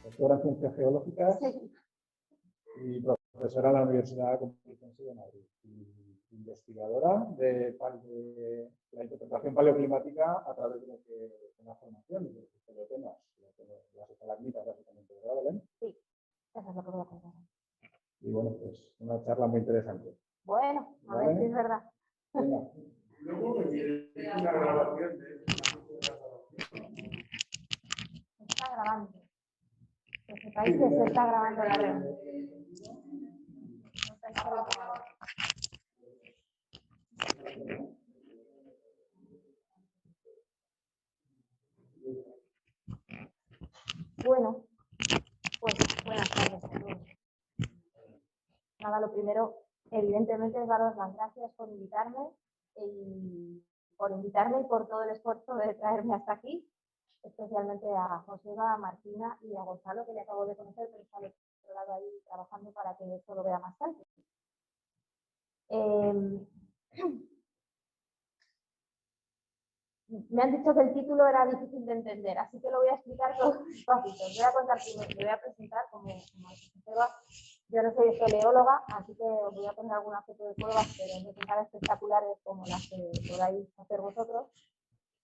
doctora en Ciencias Geológicas y profesora en la Universidad Complutense de Madrid. Y investigadora de la interpretación paleoclimática a través de una formación y de temas, las estalagmitas básicamente, ¿verdad, Belén? Sí, eso es lo que voy a contar. Y bueno, pues una charla muy interesante. Bueno, a ver si es verdad. Venga. Luego me viene una grabación de Está grabando. Que sepáis que se está grabando la reunión. Bueno, pues buenas tardes a todos. Nada, lo primero, evidentemente, es daros las gracias por invitarme y por todo el esfuerzo de traerme hasta aquí, especialmente a Joseba, a Martina y a Gonzalo, que le acabo de conocer, pero está al otro lado ahí trabajando para que esto lo vea más tarde. Me han dicho que el título era difícil de entender, así que lo voy a explicar todo despacito. Os voy a contar primero, me voy a presentar como Joseba. Yo no soy geóloga, así que os voy a poner alguna foto de pruebas, pero no son tan espectaculares como las que podáis hacer vosotros.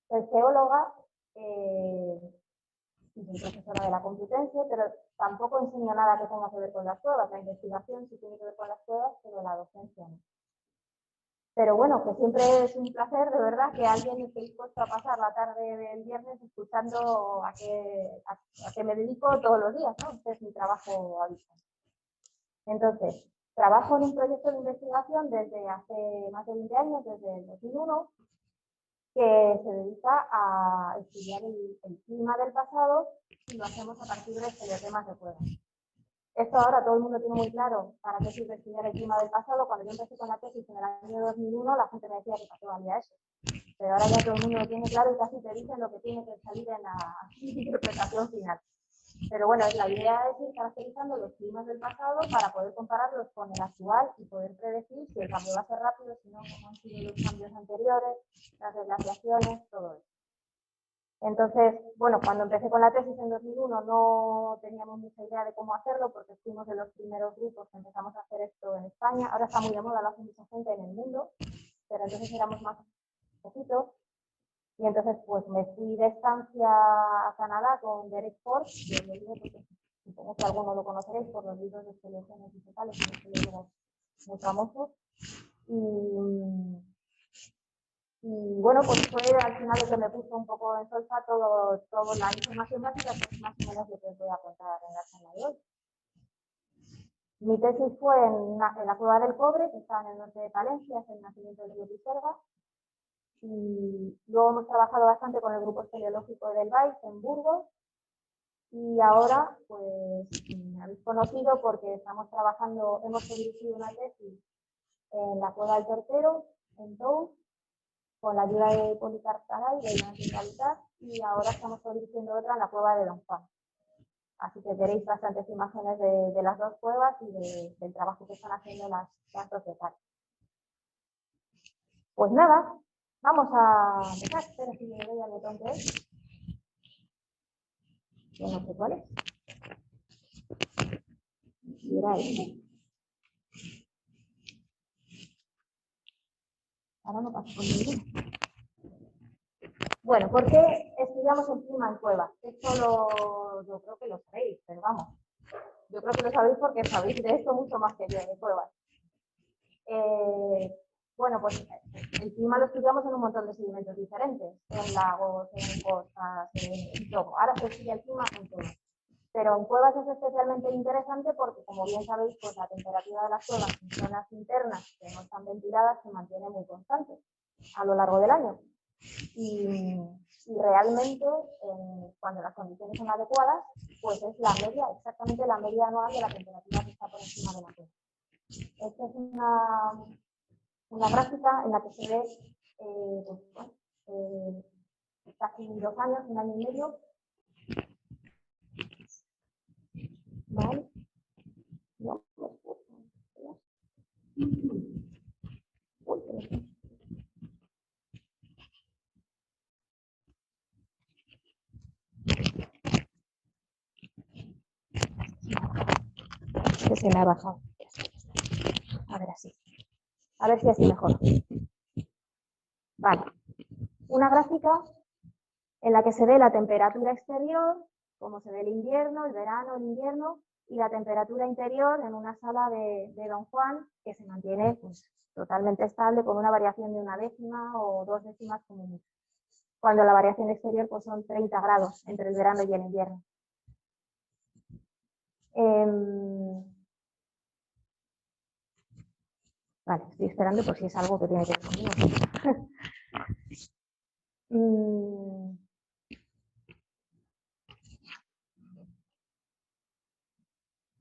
Soy geóloga, y soy profesora de la Complutense, pero tampoco enseño nada que tenga que ver con las pruebas. La investigación sí tiene que ver con las pruebas, pero la docencia no. Pero bueno, que siempre es un placer, de verdad, que alguien esté dispuesto a pasar la tarde del viernes escuchando a qué me dedico todos los días, ¿no? Este es mi trabajo habitual. Entonces, trabajo en un proyecto de investigación desde hace más de 20 años, desde el 2001, que se dedica a estudiar el clima del pasado y lo hacemos a partir de estereotemas de pruebas. Esto ahora todo el mundo tiene muy claro para qué sirve estudiar el clima del pasado. Cuando yo empecé con la tesis en el año 2001, la gente me decía que para qué valía eso. Pero ahora ya todo el mundo lo tiene claro y casi te dicen lo que tiene que salir en la interpretación final. Pero bueno, la idea es ir caracterizando los climas del pasado para poder compararlos con el actual y poder predecir si el cambio va a ser rápido, si no, cómo han sido los cambios anteriores, las glaciaciones, todo eso. Entonces, bueno, cuando empecé con la tesis en 2001 no teníamos mucha idea de cómo hacerlo porque fuimos de los primeros grupos que empezamos a hacer esto en España. Ahora está muy de moda, lo hace mucha gente en el mundo, pero entonces éramos más poquitos. Y entonces pues me fui de estancia a Canadá con Derek Ford, que lo digo porque supongo que algunos lo conoceréis por los libros de espeleogenes digitales, que son libros muy famosos. Y bueno, pues fue al final lo que me puso un poco en solfa toda la información básica, que es más o menos lo que os voy a contar en la charla de hoy. Mi tesis fue en la Cueva del Cobre, que está en el norte de Palencia, es el nacimiento del río Pisuerga. Y luego hemos trabajado bastante con el grupo espeleológico del Baix en Burgos. Y ahora, pues, me habéis conocido porque estamos trabajando, hemos dirigido una tesis en la Cueva del Tercero, en Tous, con la ayuda de Policar Taray, de Nancy Habitat, y ahora estamos dirigiendo otra en la Cueva de Don Juan. Así que veréis bastantes imágenes de las dos cuevas y del trabajo que están haciendo las dos becarias. Pues nada, vamos a empezar. Espero si le doy al botón que es. Yo no sé cuál es. Y era este. Ahora no pasa con ninguno. Bueno, ¿por qué estudiamos el clima en cuevas? Esto yo creo que lo sabéis, pero vamos. Yo creo que lo sabéis porque sabéis de esto mucho más que yo, de cuevas. Bueno, pues el clima lo estudiamos en un montón de sedimentos diferentes, en lagos, en costas, en todo. Ahora se estudia el clima en todo. Pero en cuevas es especialmente interesante porque, como bien sabéis, pues la temperatura de las cuevas en zonas internas que no están ventiladas se mantiene muy constante a lo largo del año. Y realmente, cuando las condiciones son adecuadas, pues es la media, exactamente la media anual de la temperatura que está por encima de la cueva. Esta es una gráfica en la que se ve casi 2 años, 1 año y medio. ¿Vale? No, se me ha bajado. A ver así. A ver si así mejor. Vale. Una gráfica en la que se ve la temperatura exterior, como se ve el invierno, el verano, el invierno, y la temperatura interior en una sala de Don Juan, que se mantiene pues, totalmente estable con una variación de 1 décima o 2 décimas como mucho. Cuando la variación exterior pues, son 30 grados entre el verano y el invierno. Vale, estoy esperando por si es algo que tiene que ver conmigo.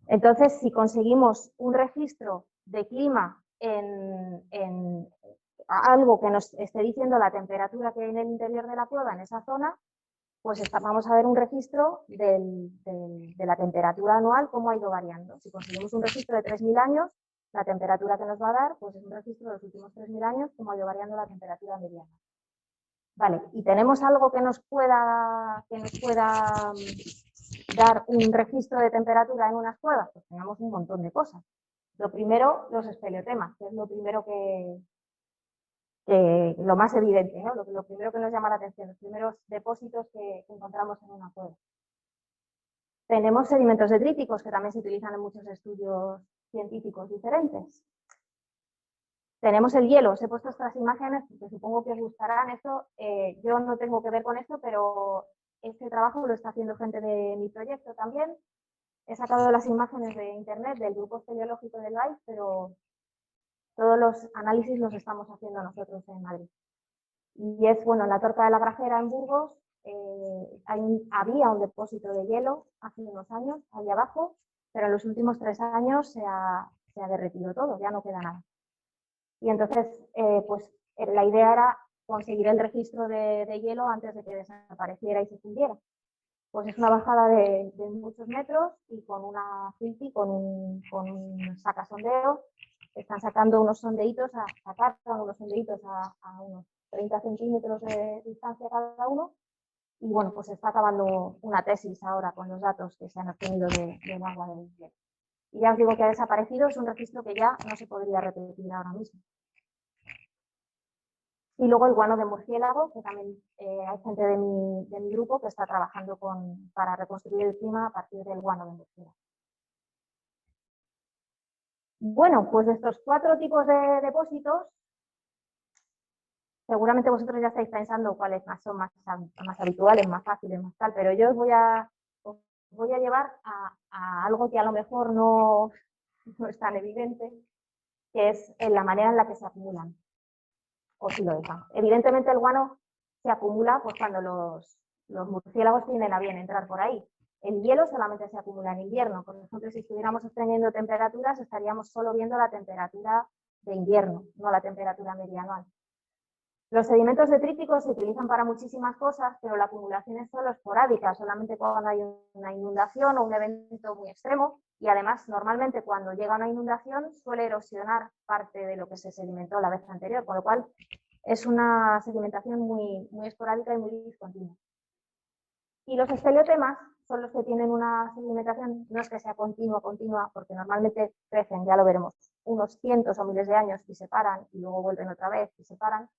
Entonces, si conseguimos un registro de clima en algo que nos esté diciendo la temperatura que hay en el interior de la cueva, en esa zona, pues vamos a ver un registro de la temperatura anual, cómo ha ido variando. Si conseguimos un registro de 3.000 años, la temperatura que nos va a dar pues es un registro de los últimos 3.000 años, cómo ha ido variando la temperatura mediana. Vale, y tenemos algo que nos pueda dar un registro de temperatura en unas cuevas, pues tenemos un montón de cosas. Lo primero, los espeleotemas, que es lo primero lo más evidente, ¿no? Lo primero que nos llama la atención, los primeros depósitos que encontramos en una cueva. Tenemos sedimentos detríticos que también se utilizan en muchos estudios científicos diferentes. Tenemos el hielo, os he puesto estas imágenes porque supongo que os gustarán. Esto, yo no tengo que ver con esto, pero este trabajo lo está haciendo gente de mi proyecto también. He sacado las imágenes de internet del grupo espeleológico del LIFE, pero todos los análisis los estamos haciendo nosotros en Madrid. Y es, bueno, en la Torca de la Grajera en Burgos había un depósito de hielo hace unos años, ahí abajo, pero en los últimos 3 años se ha derretido todo, ya no queda nada. Y entonces, pues la idea era conseguir el registro de hielo antes de que desapareciera y se fundiera. Pues es una bajada de muchos metros y con una filti, con un sacasondeo, están sacando unos sondeitos a unos 30 centímetros de distancia cada uno. Y bueno, pues se está acabando una tesis ahora con los datos que se han obtenido del agua del hielo. Y ya os digo que ha desaparecido, es un registro que ya no se podría repetir ahora mismo. Y luego el guano de murciélago, que también hay gente de mi grupo que está trabajando para reconstruir el clima a partir del guano de murciélago. Bueno, pues de estos 4 tipos de depósitos, seguramente vosotros ya estáis pensando cuáles son más habituales, más fáciles, más tal, pero yo os voy a llevar a algo que a lo mejor no es tan evidente, que es en la manera en la que se acumulan. O si lo dejan. Evidentemente el guano se acumula pues, cuando los murciélagos tienden a bien entrar por ahí. El hielo solamente se acumula en invierno. Por ejemplo, si estuviéramos obteniendo temperaturas, estaríamos solo viendo la temperatura de invierno, no la temperatura media anual. Los sedimentos detríticos se utilizan para muchísimas cosas, pero la acumulación es solo esporádica, solamente cuando hay una inundación o un evento muy extremo, y además normalmente cuando llega una inundación suele erosionar parte de lo que se sedimentó la vez anterior, con lo cual es una sedimentación muy esporádica y muy discontinua. Y los espeleotemas son los que tienen una sedimentación, no es que sea continua, porque normalmente crecen, ya lo veremos, unos cientos o miles de años y se paran, y luego vuelven otra vez y se paran,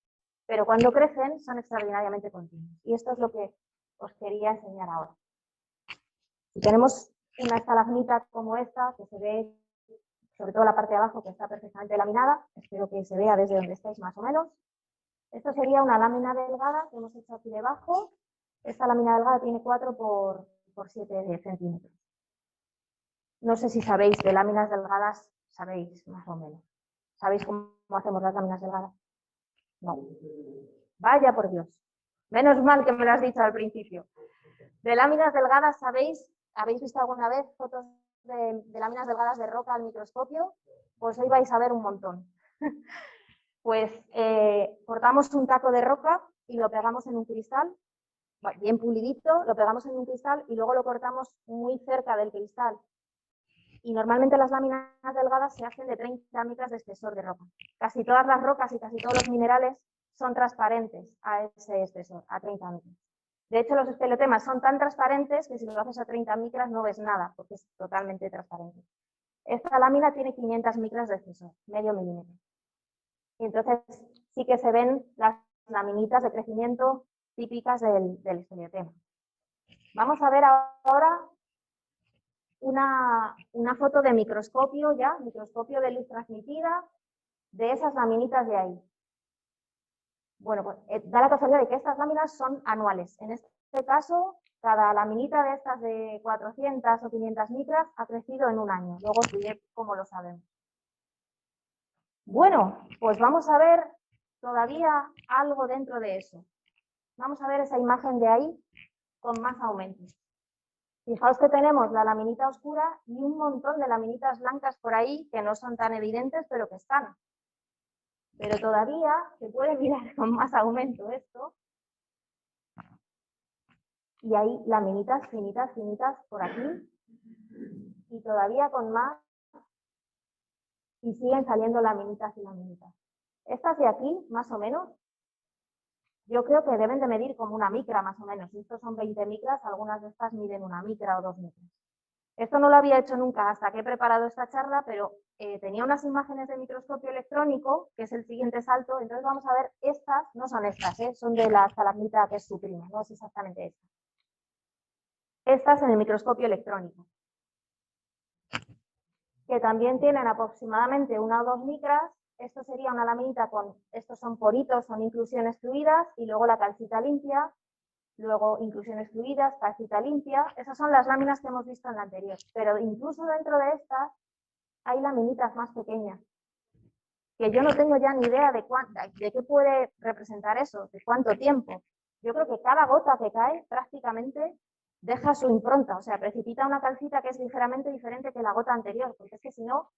pero cuando crecen son extraordinariamente continuos. Y esto es lo que os quería enseñar ahora. Si tenemos una estalagmita como esta, que se ve, sobre todo la parte de abajo, que está perfectamente laminada, espero que se vea desde donde estáis más o menos. Esto sería una lámina delgada que hemos hecho aquí debajo. Esta lámina delgada tiene 4 por 7 centímetros. No sé si sabéis de láminas delgadas, sabéis más o menos. ¿Sabéis cómo hacemos las láminas delgadas? No. Vaya por Dios. Menos mal que me lo has dicho al principio. De láminas delgadas, ¿sabéis? ¿Habéis visto alguna vez fotos de láminas delgadas de roca al microscopio? Pues hoy vais a ver un montón. Pues cortamos un taco de roca y lo pegamos en un cristal, bien pulidito, lo pegamos en un cristal y luego lo cortamos muy cerca del cristal. Y normalmente las láminas delgadas se hacen de 30 micras de espesor de roca. Casi todas las rocas y casi todos los minerales son transparentes a ese espesor, a 30 micras. De hecho, los espeleotemas son tan transparentes que si lo haces a 30 micras no ves nada, porque es totalmente transparente. esta lámina tiene 500 micras de espesor, medio milímetro. Y entonces sí que se ven las laminitas de crecimiento típicas del espeleotema. Vamos a ver ahora una foto de microscopio microscopio de luz transmitida de esas laminitas de ahí. Bueno, pues da la casualidad de que estas láminas son anuales. En este caso, cada laminita de estas de 400 o 500 micras ha crecido en un año. Luego os diré cómo lo sabemos. Bueno, pues vamos a ver todavía algo dentro de eso. Vamos a ver esa imagen de ahí con más aumentos. Fijaos que tenemos la laminita oscura y un montón de laminitas blancas por ahí que no son tan evidentes, pero que están. Pero todavía se puede mirar con más aumento esto. Y hay laminitas finitas, finitas por aquí. Y todavía con más. Y siguen saliendo laminitas y laminitas. Estas de aquí, más o menos, yo creo que deben de medir como una micra, más o menos. Si estos son 20 micras, algunas de estas miden una micra o 2 micras. Esto no lo había hecho nunca hasta que he preparado esta charla, pero tenía unas imágenes de microscopio electrónico, que es el siguiente salto. Entonces vamos a ver, estas no son estas, son de la estalagmita que es su prima, no es exactamente esta. Estas en el microscopio electrónico, que también tienen aproximadamente 1 o 2 micras. Esto sería una laminita con, estos son poritos, son inclusiones fluidas, y luego la calcita limpia, luego inclusiones fluidas, calcita limpia. Esas son las láminas que hemos visto en la anterior, pero incluso dentro de estas hay laminitas más pequeñas, que yo no tengo ya ni idea de qué puede representar eso, de cuánto tiempo. Yo creo que cada gota que cae prácticamente deja su impronta, o sea, precipita una calcita que es ligeramente diferente que la gota anterior, porque es que si no,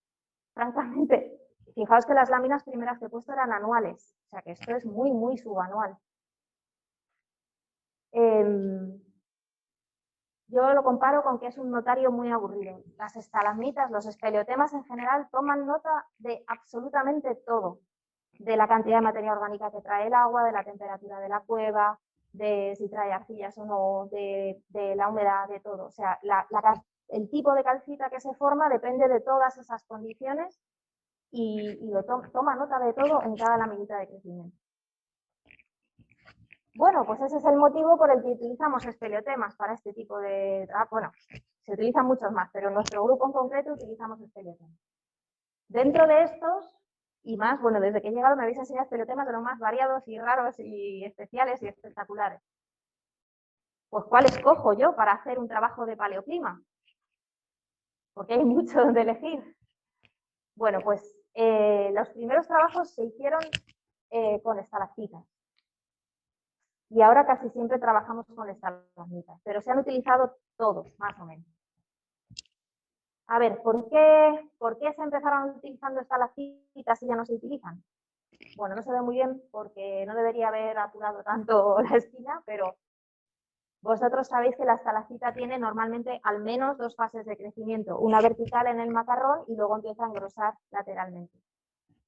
francamente, fijaos que las láminas primeras que he puesto eran anuales, o sea que esto es muy, muy subanual. Yo lo comparo con que es un notario muy aburrido. Las estalagmitas, los espeleotemas en general, toman nota de absolutamente todo. De la cantidad de materia orgánica que trae el agua, de la temperatura de la cueva, de si trae arcillas o no, de la humedad, de todo. O sea, el tipo de calcita que se forma depende de todas esas condiciones y toma nota de todo en cada laminita de crecimiento. Bueno, pues ese es el motivo por el que utilizamos espeleotemas para este tipo de... bueno, se utilizan muchos más, pero en nuestro grupo en concreto utilizamos espeleotemas. Dentro de estos, y más, bueno, desde que he llegado me habéis enseñado espeleotemas de los más variados y raros y especiales y espectaculares. Pues, ¿cuál escojo yo para hacer un trabajo de paleoclima? Porque hay mucho donde elegir. Bueno, pues los primeros trabajos se hicieron con estalactitas. Y ahora casi siempre trabajamos con estalagmitas, pero se han utilizado todos, más o menos. A ver, ¿por qué se empezaron utilizando estalactitas y ya no se utilizan? Bueno, no se ve muy bien porque no debería haber apurado tanto la esquina, pero vosotros sabéis que la estalactita tiene normalmente al menos 2 fases de crecimiento, una vertical en el macarrón y luego empieza a engrosar lateralmente.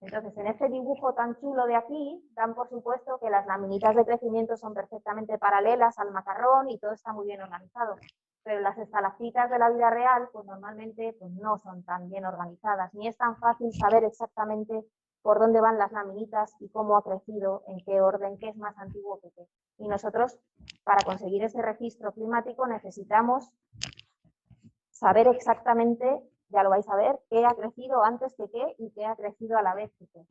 Entonces, en este dibujo tan chulo de aquí, dan por supuesto que las laminitas de crecimiento son perfectamente paralelas al macarrón y todo está muy bien organizado. Pero las estalactitas de la vida real, pues normalmente pues no son tan bien organizadas, ni es tan fácil saber exactamente por dónde van las laminitas y cómo ha crecido, en qué orden, qué es más antiguo que qué. Y nosotros, para conseguir ese registro climático, necesitamos saber exactamente, ya lo vais a ver, qué ha crecido antes que qué y qué ha crecido a la vez que qué.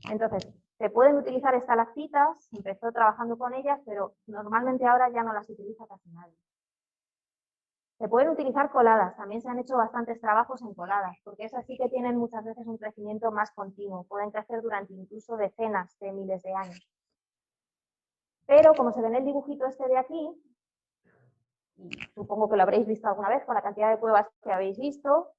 Entonces, se pueden utilizar estalactitas, empezó trabajando con ellas, pero normalmente ahora ya no las utiliza casi nadie. Se pueden utilizar coladas, también se han hecho bastantes trabajos en coladas, porque esas sí que tienen muchas veces un crecimiento más continuo, pueden crecer durante incluso decenas de miles de años. Pero como se ve en el dibujito este de aquí, y supongo que lo habréis visto alguna vez con la cantidad de cuevas que habéis visto,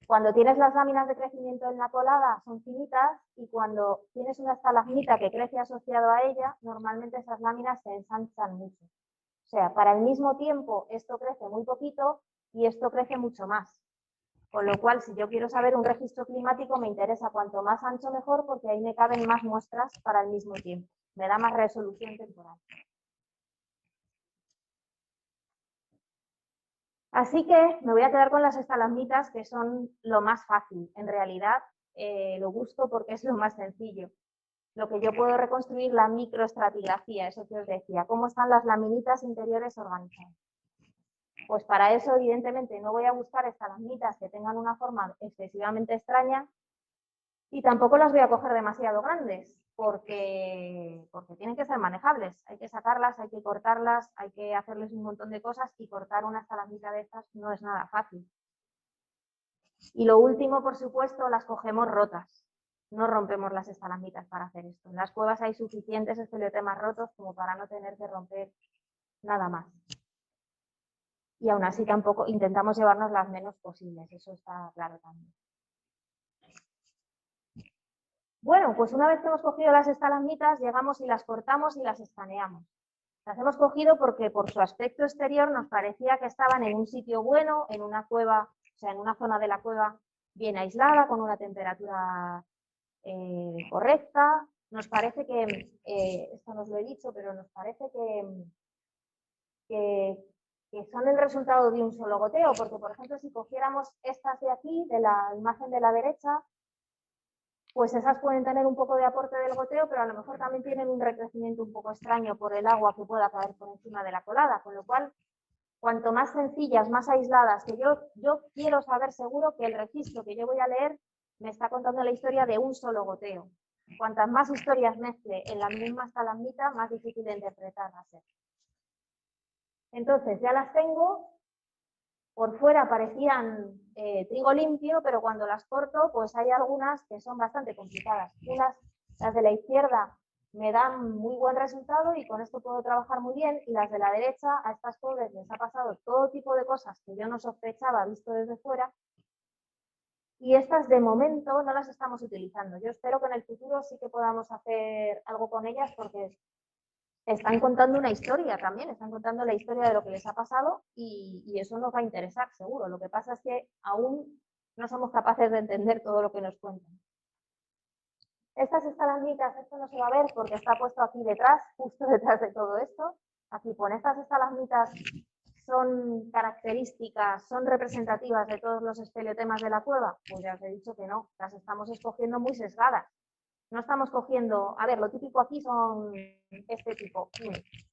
cuando tienes las láminas de crecimiento en la colada son finitas y cuando tienes una estalagmita que crece asociado a ella, normalmente esas láminas se ensanchan mucho. O sea, para el mismo tiempo esto crece muy poquito y esto crece mucho más. Con lo cual, si yo quiero saber un registro climático, me interesa cuanto más ancho mejor porque ahí me caben más muestras para el mismo tiempo. Me da más resolución temporal. Así que me voy a quedar con las estalagmitas, que son lo más fácil. En realidad lo busco porque es lo más sencillo. Lo que yo puedo reconstruir, la microestratigrafía, eso que os decía, cómo están las laminitas interiores organizadas. Pues para eso, evidentemente, no voy a buscar estalagmitas que tengan una forma excesivamente extraña y tampoco las voy a coger demasiado grandes, porque tienen que ser manejables. Hay que sacarlas, hay que cortarlas, hay que hacerles un montón de cosas y cortar una estalagmita de estas no es nada fácil. Y lo último, por supuesto, las cogemos rotas. No rompemos las estalagmitas para hacer esto. En las cuevas hay suficientes esteliotemas rotos como para no tener que romper nada más. Y aún así tampoco intentamos llevarnos las menos posibles, eso está claro también. Bueno, pues una vez que hemos cogido las estalagmitas, llegamos y las cortamos y las escaneamos. Las hemos cogido porque por su aspecto exterior nos parecía que estaban en un sitio bueno, en una cueva, o sea, en una zona de la cueva bien aislada, con una temperatura correcta. Nos parece que, esto no os lo he dicho, pero nos parece que son el resultado de un solo goteo, porque por ejemplo si cogiéramos estas de aquí, de la imagen de la derecha, pues esas pueden tener un poco de aporte del goteo, pero a lo mejor también tienen un recrecimiento un poco extraño por el agua que pueda caer por encima de la colada, con lo cual, cuanto más sencillas, más aisladas, que yo quiero saber seguro que el registro que yo voy a leer me está contando la historia de un solo goteo. Cuantas más historias mezcle en la misma estalagmita, más difícil de interpretar va a ser. Entonces, ya las tengo. Por fuera parecían trigo limpio, pero cuando las corto, pues hay algunas que son bastante complicadas. Las de la izquierda me dan muy buen resultado y con esto puedo trabajar muy bien, y las de la derecha, a estas pobres les ha pasado todo tipo de cosas que yo no sospechaba visto desde fuera, y estas de momento no las estamos utilizando. Yo espero que en el futuro sí que podamos hacer algo con ellas, porque están contando una historia también, están contando la historia de lo que les ha pasado y eso nos va a interesar seguro. Lo que pasa es que aún no somos capaces de entender todo lo que nos cuentan. Estas estalagmitas, esto no se va a ver porque está puesto aquí detrás, justo detrás de todo esto. Aquí pone, estas estalagmitas son características, son representativas de todos los esteliotemas de la cueva. Pues ya os he dicho que no, las estamos escogiendo muy sesgadas. No estamos cogiendo, a ver, lo típico aquí son este tipo.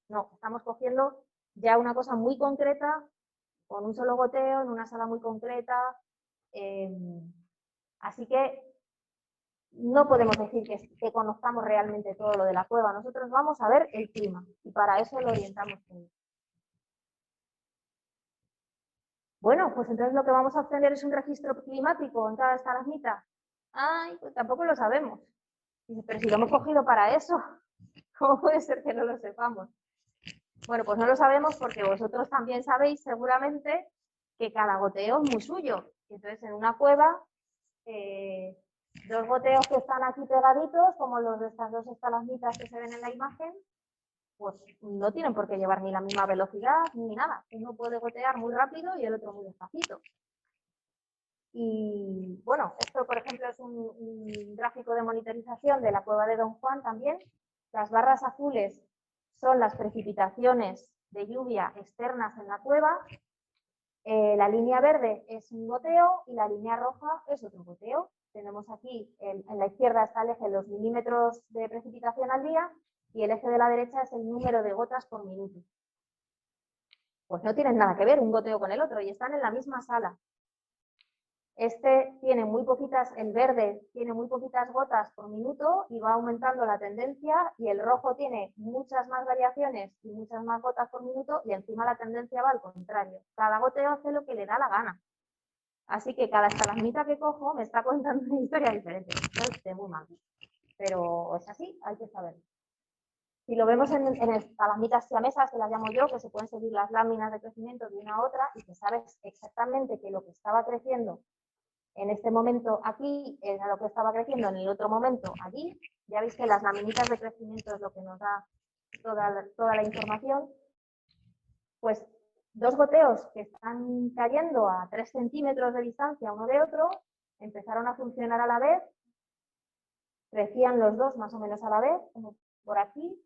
No, estamos cogiendo ya una cosa muy concreta, con un solo goteo, en una sala muy concreta. Así que no podemos decir que conozcamos realmente todo lo de la cueva. Nosotros vamos a ver el clima y para eso lo orientamos todo. Bueno, pues entonces lo que vamos a obtener es un registro climático en cada estalagmita. Ay, pues tampoco lo sabemos. Pero si lo hemos cogido para eso, ¿cómo puede ser que no lo sepamos? Bueno, pues no lo sabemos porque vosotros también sabéis seguramente que cada goteo es muy suyo. Entonces, en una cueva, dos goteos que están aquí pegaditos, como los de estas dos estalagmitas que se ven en la imagen, pues no tienen por qué llevar ni la misma velocidad ni nada. Uno puede gotear muy rápido y el otro muy despacito. Y bueno, esto por ejemplo es un gráfico de monitorización de la cueva de Don Juan también. Las barras azules son las precipitaciones de lluvia externas en la cueva. La línea verde es un goteo y la línea roja es otro goteo. Tenemos aquí, en la izquierda está el eje de los milímetros de precipitación al día y el eje de la derecha es el número de gotas por minuto. Pues no tienen nada que ver un goteo con el otro y están en la misma sala. Este tiene muy poquitas, el verde tiene muy poquitas gotas por minuto y va aumentando la tendencia, y el rojo tiene muchas más variaciones y muchas más gotas por minuto y encima la tendencia va al contrario. Cada goteo hace lo que le da la gana. Así que cada estalagmita que cojo me está contando una historia diferente. Es muy mal, pero es así, hay que saberlo. Si lo vemos en estalagmitas siamesas, que las llamo yo, que se pueden seguir las láminas de crecimiento de una a otra y que sabes exactamente que lo que estaba creciendo en este momento aquí era lo que estaba creciendo en el otro momento allí. Ya veis que las laminitas de crecimiento es lo que nos da toda la información. Pues dos goteos que están cayendo a 3 centímetros de distancia uno de otro, empezaron a funcionar a la vez, crecían los dos más o menos a la vez, como por aquí,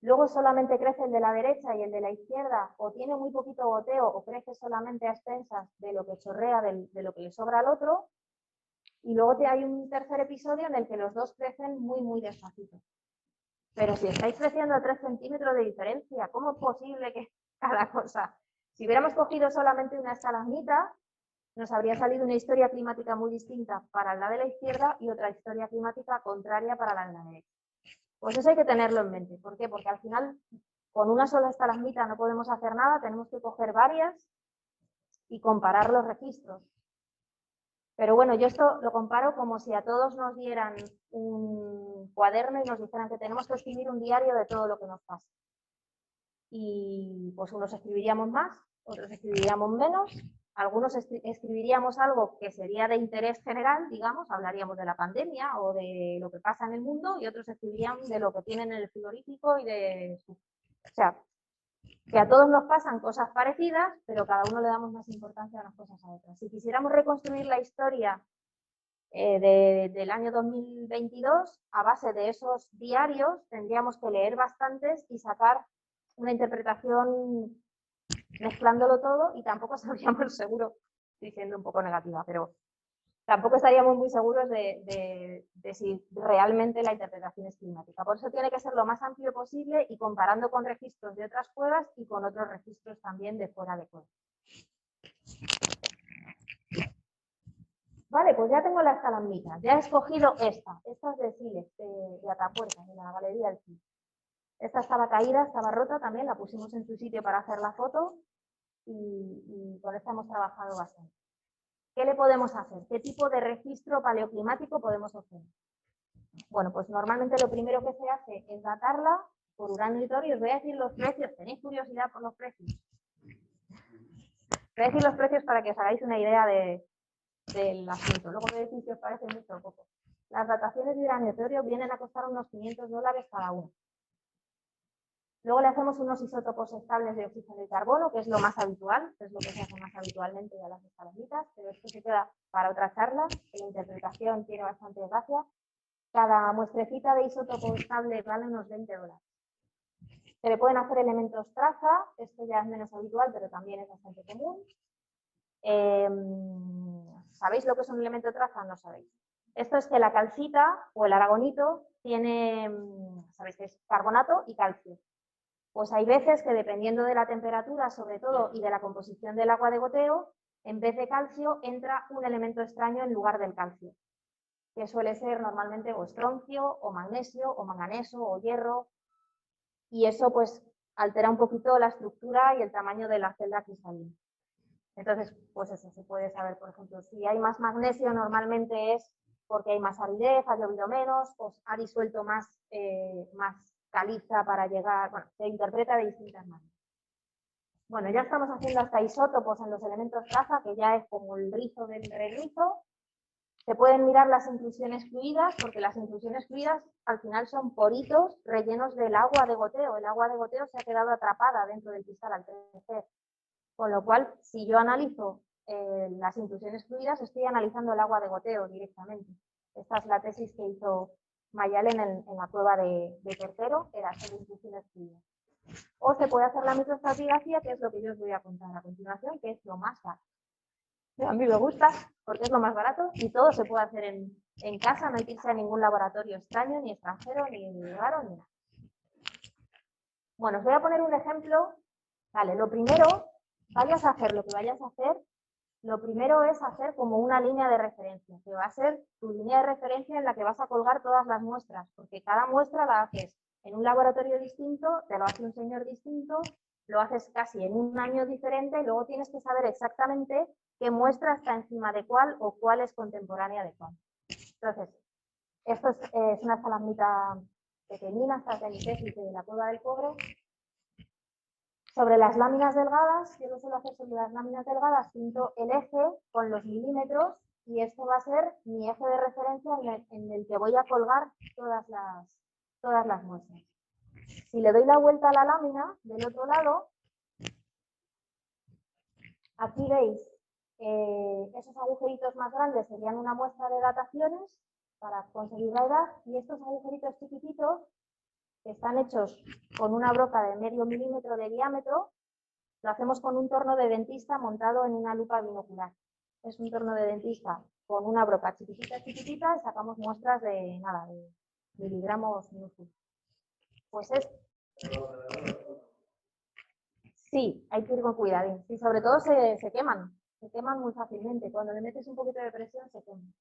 luego solamente crece el de la derecha y el de la izquierda, o tiene muy poquito goteo, o crece solamente a expensas de lo que chorrea, de lo que le sobra al otro, y luego hay un tercer episodio en el que los dos crecen muy, muy despacito. Pero si estáis creciendo a 3 centímetros de diferencia, ¿cómo es posible que cada cosa? Si hubiéramos cogido solamente una estalagmita, nos habría salido una historia climática muy distinta para la de la izquierda y otra historia climática contraria para la de la derecha. Pues eso hay que tenerlo en mente. ¿Por qué? Porque al final, con una sola estalagmita no podemos hacer nada, tenemos que coger varias y comparar los registros. Pero bueno, yo esto lo comparo como si a todos nos dieran un cuaderno y nos dijeran que tenemos que escribir un diario de todo lo que nos pasa. Y pues unos escribiríamos más, otros escribiríamos menos, algunos escribiríamos algo que sería de interés general, digamos, hablaríamos de la pandemia o de lo que pasa en el mundo, y otros escribirían de lo que tienen en el frigorífico y de su... O sea, que a todos nos pasan cosas parecidas, pero cada uno le damos más importancia a unas cosas a otras. Si quisiéramos reconstruir la historia del año 2022, a base de esos diarios, tendríamos que leer bastantes y sacar una interpretación mezclándolo todo, y tampoco sabríamos seguro, estoy siendo un poco negativa, pero tampoco estaríamos muy seguros de si realmente la interpretación es climática. Por eso tiene que ser lo más amplio posible y comparando con registros de otras cuevas y con otros registros también de fuera de cueva. Vale, pues ya tengo las estalagmitas. Ya he escogido esta es de Siles, de Atapuerca, de la Galería del Cid. Esta estaba caída, estaba rota también, la pusimos en su sitio para hacer la foto y con esta hemos trabajado bastante. ¿Qué le podemos hacer? ¿Qué tipo de registro paleoclimático podemos hacer? Bueno, pues normalmente lo primero que se hace es datarla por uranio y torio. Os voy a decir los precios. ¿Tenéis curiosidad por los precios? Voy a decir los precios para que os hagáis una idea del asunto. Luego me decís si os parece mucho o poco. Las dataciones de uranio y torio vienen a costar unos $500 cada uno. Luego le hacemos unos isótopos estables de oxígeno y carbono, que es lo más habitual, que es lo que se hace más habitualmente a las estalagmitas, pero esto se queda para otra charla, que la interpretación tiene bastante gracia. Cada muestrecita de isótopo estable vale unos $20. Se le pueden hacer elementos traza, esto ya es menos habitual, pero también es bastante común. ¿Sabéis lo que es un elemento traza? No sabéis. Esto es que la calcita o el aragonito tiene, sabéis que es carbonato y calcio. Pues hay veces que dependiendo de la temperatura, sobre todo, y de la composición del agua de goteo, en vez de calcio entra un elemento extraño en lugar del calcio, que suele ser normalmente o estroncio, o magnesio, o manganeso, o hierro, y eso pues altera un poquito la estructura y el tamaño de la celda cristalina. Entonces, pues eso se puede saber, por ejemplo, si hay más magnesio normalmente es porque hay más aridez, ha llovido menos, o ha disuelto más caliza para llegar, bueno, se interpreta de distintas maneras. Bueno, ya estamos haciendo hasta isótopos en los elementos traza, que ya es como el rizo del regrizo. Se pueden mirar las inclusiones fluidas, porque las inclusiones fluidas al final son poritos rellenos del agua de goteo. El agua de goteo se ha quedado atrapada dentro del cristal al crecer. Con lo cual, si yo analizo las inclusiones fluidas, estoy analizando el agua de goteo directamente. Esta es la tesis que hizo Mayalen en la cueva de Tercero, era hacer inclusiones fluidas. O se puede hacer la microestratigrafía, que es lo que yo os voy a contar a continuación, que es lo más barato. A mí me gusta porque es lo más barato y todo se puede hacer en casa, no hay que irse a ningún laboratorio extraño, ni extranjero, ni raro, ni nada. Bueno, os voy a poner un ejemplo. Vale, lo primero, vayas a hacer lo que vayas a hacer, lo primero es hacer como una línea de referencia, que va a ser tu línea de referencia en la que vas a colgar todas las muestras, porque cada muestra la haces en un laboratorio distinto, te lo hace un señor distinto, lo haces casi en un año diferente, y luego tienes que saber exactamente qué muestra está encima de cuál o cuál es contemporánea de cuál. Entonces, esto es una estalagmita pequeñina, esta es de mi tesis de la Cueva del Cobre. Sobre las láminas delgadas, yo lo suelo hacer sobre las láminas delgadas, pinto el eje con los milímetros y esto va a ser mi eje de referencia en el que voy a colgar todas las muestras. Si le doy la vuelta a la lámina del otro lado, aquí veis esos agujeritos más grandes serían una muestra de dataciones para conseguir la edad y estos agujeritos chiquititos que están hechos con una broca de medio milímetro de diámetro. Lo hacemos con un torno de dentista montado en una lupa binocular. Es un torno de dentista con una broca chiquitita, chiquitita, y sacamos muestras de nada, de miligramos minúsculos. Pues es... Sí, hay que ir con cuidado. Y sobre todo se queman muy fácilmente. Cuando le metes un poquito de presión se queman.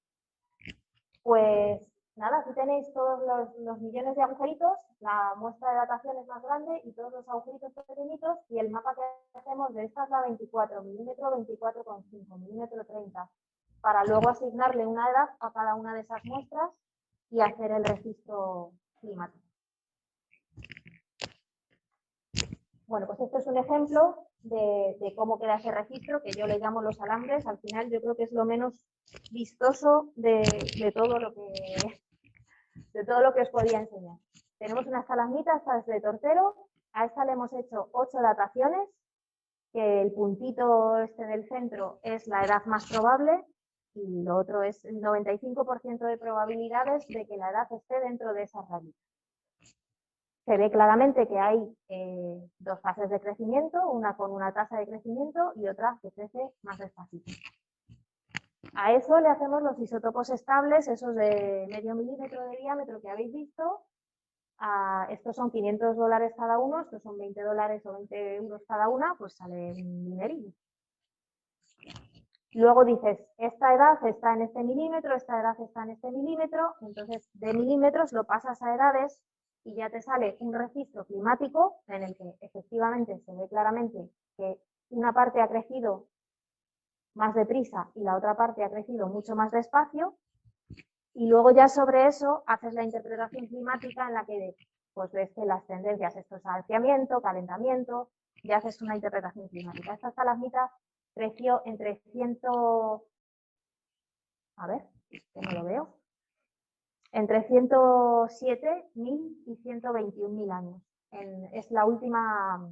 Pues nada, aquí tenéis todos los millones de agujeritos, la muestra de datación es más grande y todos los agujeritos pequeñitos, y el mapa que hacemos de esta es la 24, milímetro 24,5, milímetro 30, para luego asignarle una edad a cada una de esas muestras y hacer el registro climático. Bueno, pues esto es un ejemplo de cómo queda ese registro, que yo le llamo los alambres. Al final yo creo que es lo menos vistoso de todo lo que os podía enseñar. Tenemos una estalagmita, esta es de Tortero, a esta le hemos hecho 8 dataciones, que el puntito este del centro es la edad más probable y lo otro es el 95% de probabilidades de que la edad esté dentro de esas rayitas. Se ve claramente que hay 2 fases de crecimiento, una con una tasa de crecimiento y otra que crece más despacito. A eso le hacemos los isótopos estables, esos de medio milímetro de diámetro que habéis visto. Estos son $500 cada uno, estos son $20 o 20 euros cada una, pues sale un dinerillo. Luego dices, esta edad está en este milímetro, esta edad está en este milímetro, entonces de milímetros lo pasas a edades y ya te sale un registro climático en el que efectivamente se ve claramente que una parte ha crecido más deprisa y la otra parte ha crecido mucho más despacio, y luego ya sobre eso haces la interpretación climática en la que pues ves que las tendencias, esto es alciamiento, calentamiento, y haces una interpretación climática. Esta estalagmita creció entre 100, a ver, que no lo veo, entre 107.000 y 121.000 años. Es la última,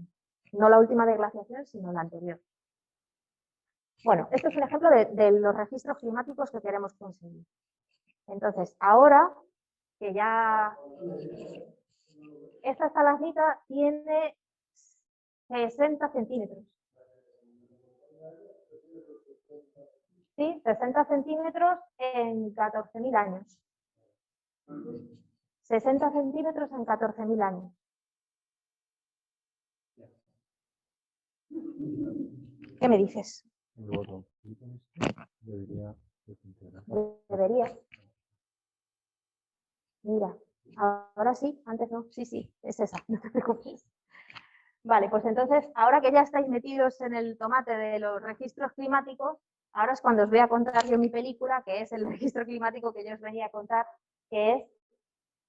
no la última de glaciación, sino la anterior. Bueno, esto es un ejemplo de los registros climáticos que queremos conseguir. Entonces, ahora que ya esta estalagmita tiene 60 centímetros. Sí, 60 centímetros en 14.000 años. 60 centímetros en 14.000 años. ¿Qué me dices? Debería. Mira, ahora sí, antes no. Sí, es esa, no te preocupes. Vale, pues entonces, ahora que ya estáis metidos en el tomate de los registros climáticos, ahora es cuando os voy a contar yo mi película, que es el registro climático que yo os venía a contar, que es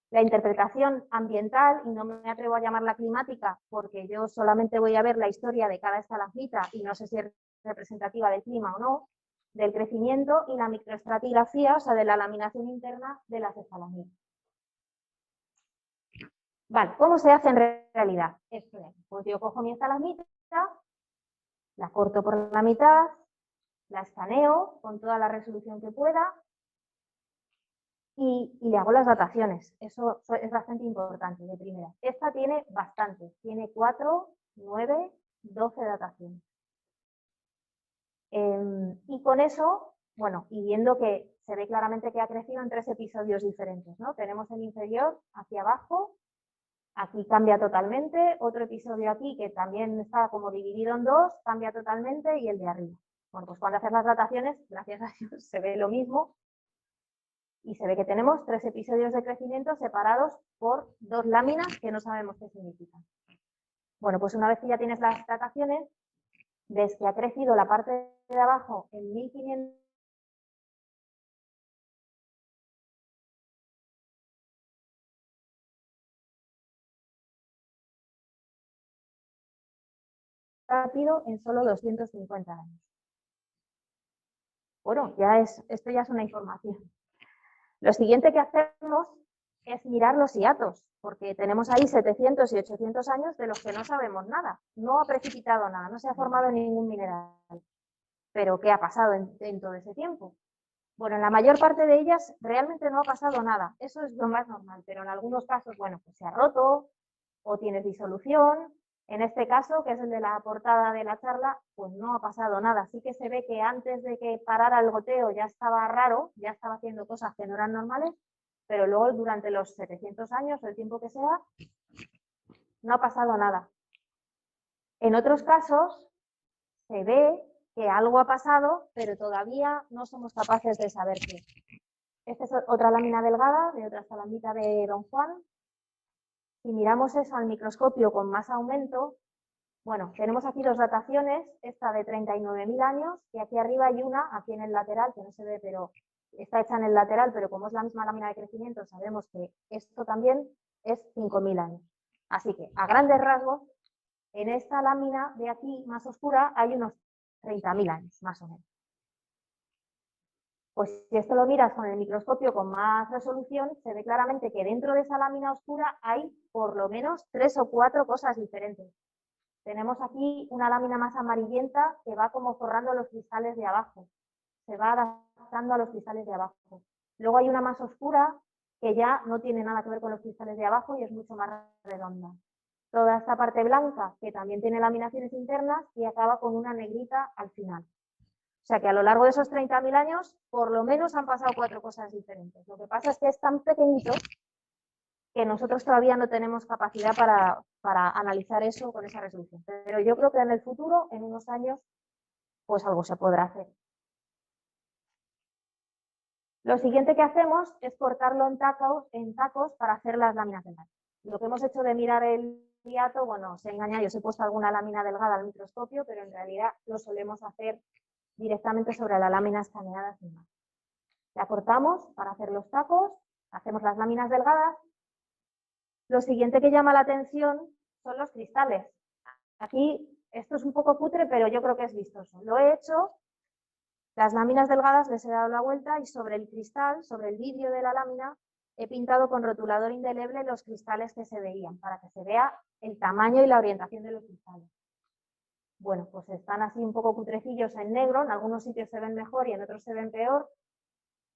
la interpretación ambiental, y no me atrevo a llamarla climática, porque yo solamente voy a ver la historia de cada estalagmita y no sé si es representativa del clima o no, del crecimiento y la microestratigrafía, o sea, de la laminación interna de las estalagmitas. Vale, ¿cómo se hace en realidad? Pues yo cojo mi estalagmita, la corto por la mitad, la escaneo con toda la resolución que pueda y le hago las dataciones. Eso es bastante importante de primera. Esta tiene bastantes, tiene 4, 9, 12 dataciones. Y con eso, bueno, y viendo que se ve claramente que ha crecido en 3 episodios diferentes, ¿no? Tenemos el inferior hacia abajo, aquí cambia totalmente, otro episodio aquí que también está como dividido en 2, cambia totalmente, y el de arriba. Bueno, pues cuando haces las dataciones, gracias a Dios, se ve lo mismo y se ve que tenemos 3 episodios de crecimiento separados por 2 láminas que no sabemos qué significan. Bueno, pues una vez que ya tienes las dataciones, ves que ha crecido la parte de abajo en 1500 rápido en solo 250 años. Bueno, esto ya es una información. Lo siguiente que hacemos es mirar los hiatos, porque tenemos ahí 700 y 800 años de los que no sabemos nada. No ha precipitado nada, no se ha formado ningún mineral. Pero ¿qué ha pasado en todo ese tiempo? Bueno, en la mayor parte de ellas realmente no ha pasado nada, eso es lo más normal, pero en algunos casos, bueno, pues se ha roto o tienes disolución. En este caso, que es el de la portada de la charla, pues no ha pasado nada. Sí que se ve que antes de que parara el goteo ya estaba raro, ya estaba haciendo cosas que no eran normales, pero luego durante los 700 años, el tiempo que sea, no ha pasado nada. En otros casos se ve que algo ha pasado, pero todavía no somos capaces de saber qué. Esta es otra lámina delgada de otra salamita de Don Juan. Si miramos eso al microscopio con más aumento, bueno, tenemos aquí dos dataciones, esta de 39.000 años, y aquí arriba hay una, aquí en el lateral, que no se ve, pero está hecha en el lateral, pero como es la misma lámina de crecimiento, sabemos que esto también es 5.000 años. Así que, a grandes rasgos, en esta lámina de aquí, más oscura, hay unos 30.000 años, más o menos. Pues si esto lo miras con el microscopio con más resolución, se ve claramente que dentro de esa lámina oscura hay por lo menos 3 o 4 cosas diferentes. Tenemos aquí una lámina más amarillenta que va como forrando los cristales de abajo. Se va adaptando a los cristales de abajo. Luego hay una más oscura que ya no tiene nada que ver con los cristales de abajo y es mucho más redonda. Toda esta parte blanca que también tiene laminaciones internas y acaba con una negrita al final. O sea que a lo largo de esos 30.000 años, por lo menos han pasado 4 cosas diferentes. Lo que pasa es que es tan pequeñito que nosotros todavía no tenemos capacidad para analizar eso con esa resolución. Pero yo creo que en el futuro, en unos años, pues algo se podrá hacer. Lo siguiente que hacemos es cortarlo en tacos para hacer las láminas delgadas. Lo que hemos hecho de mirar el hiato, bueno, os he engañado, yo os he puesto alguna lámina delgada al microscopio, pero en realidad lo solemos hacer directamente sobre la lámina escaneada sin más. La cortamos para hacer los tacos, hacemos las láminas delgadas. Lo siguiente que llama la atención son los cristales. Aquí esto es un poco cutre, pero yo creo que es vistoso. Lo he hecho, las láminas delgadas les he dado la vuelta y sobre el cristal, sobre el vidrio de la lámina, he pintado con rotulador indeleble los cristales que se veían, para que se vea el tamaño y la orientación de los cristales. Bueno, pues están así un poco cutrecillos en negro, en algunos sitios se ven mejor y en otros se ven peor,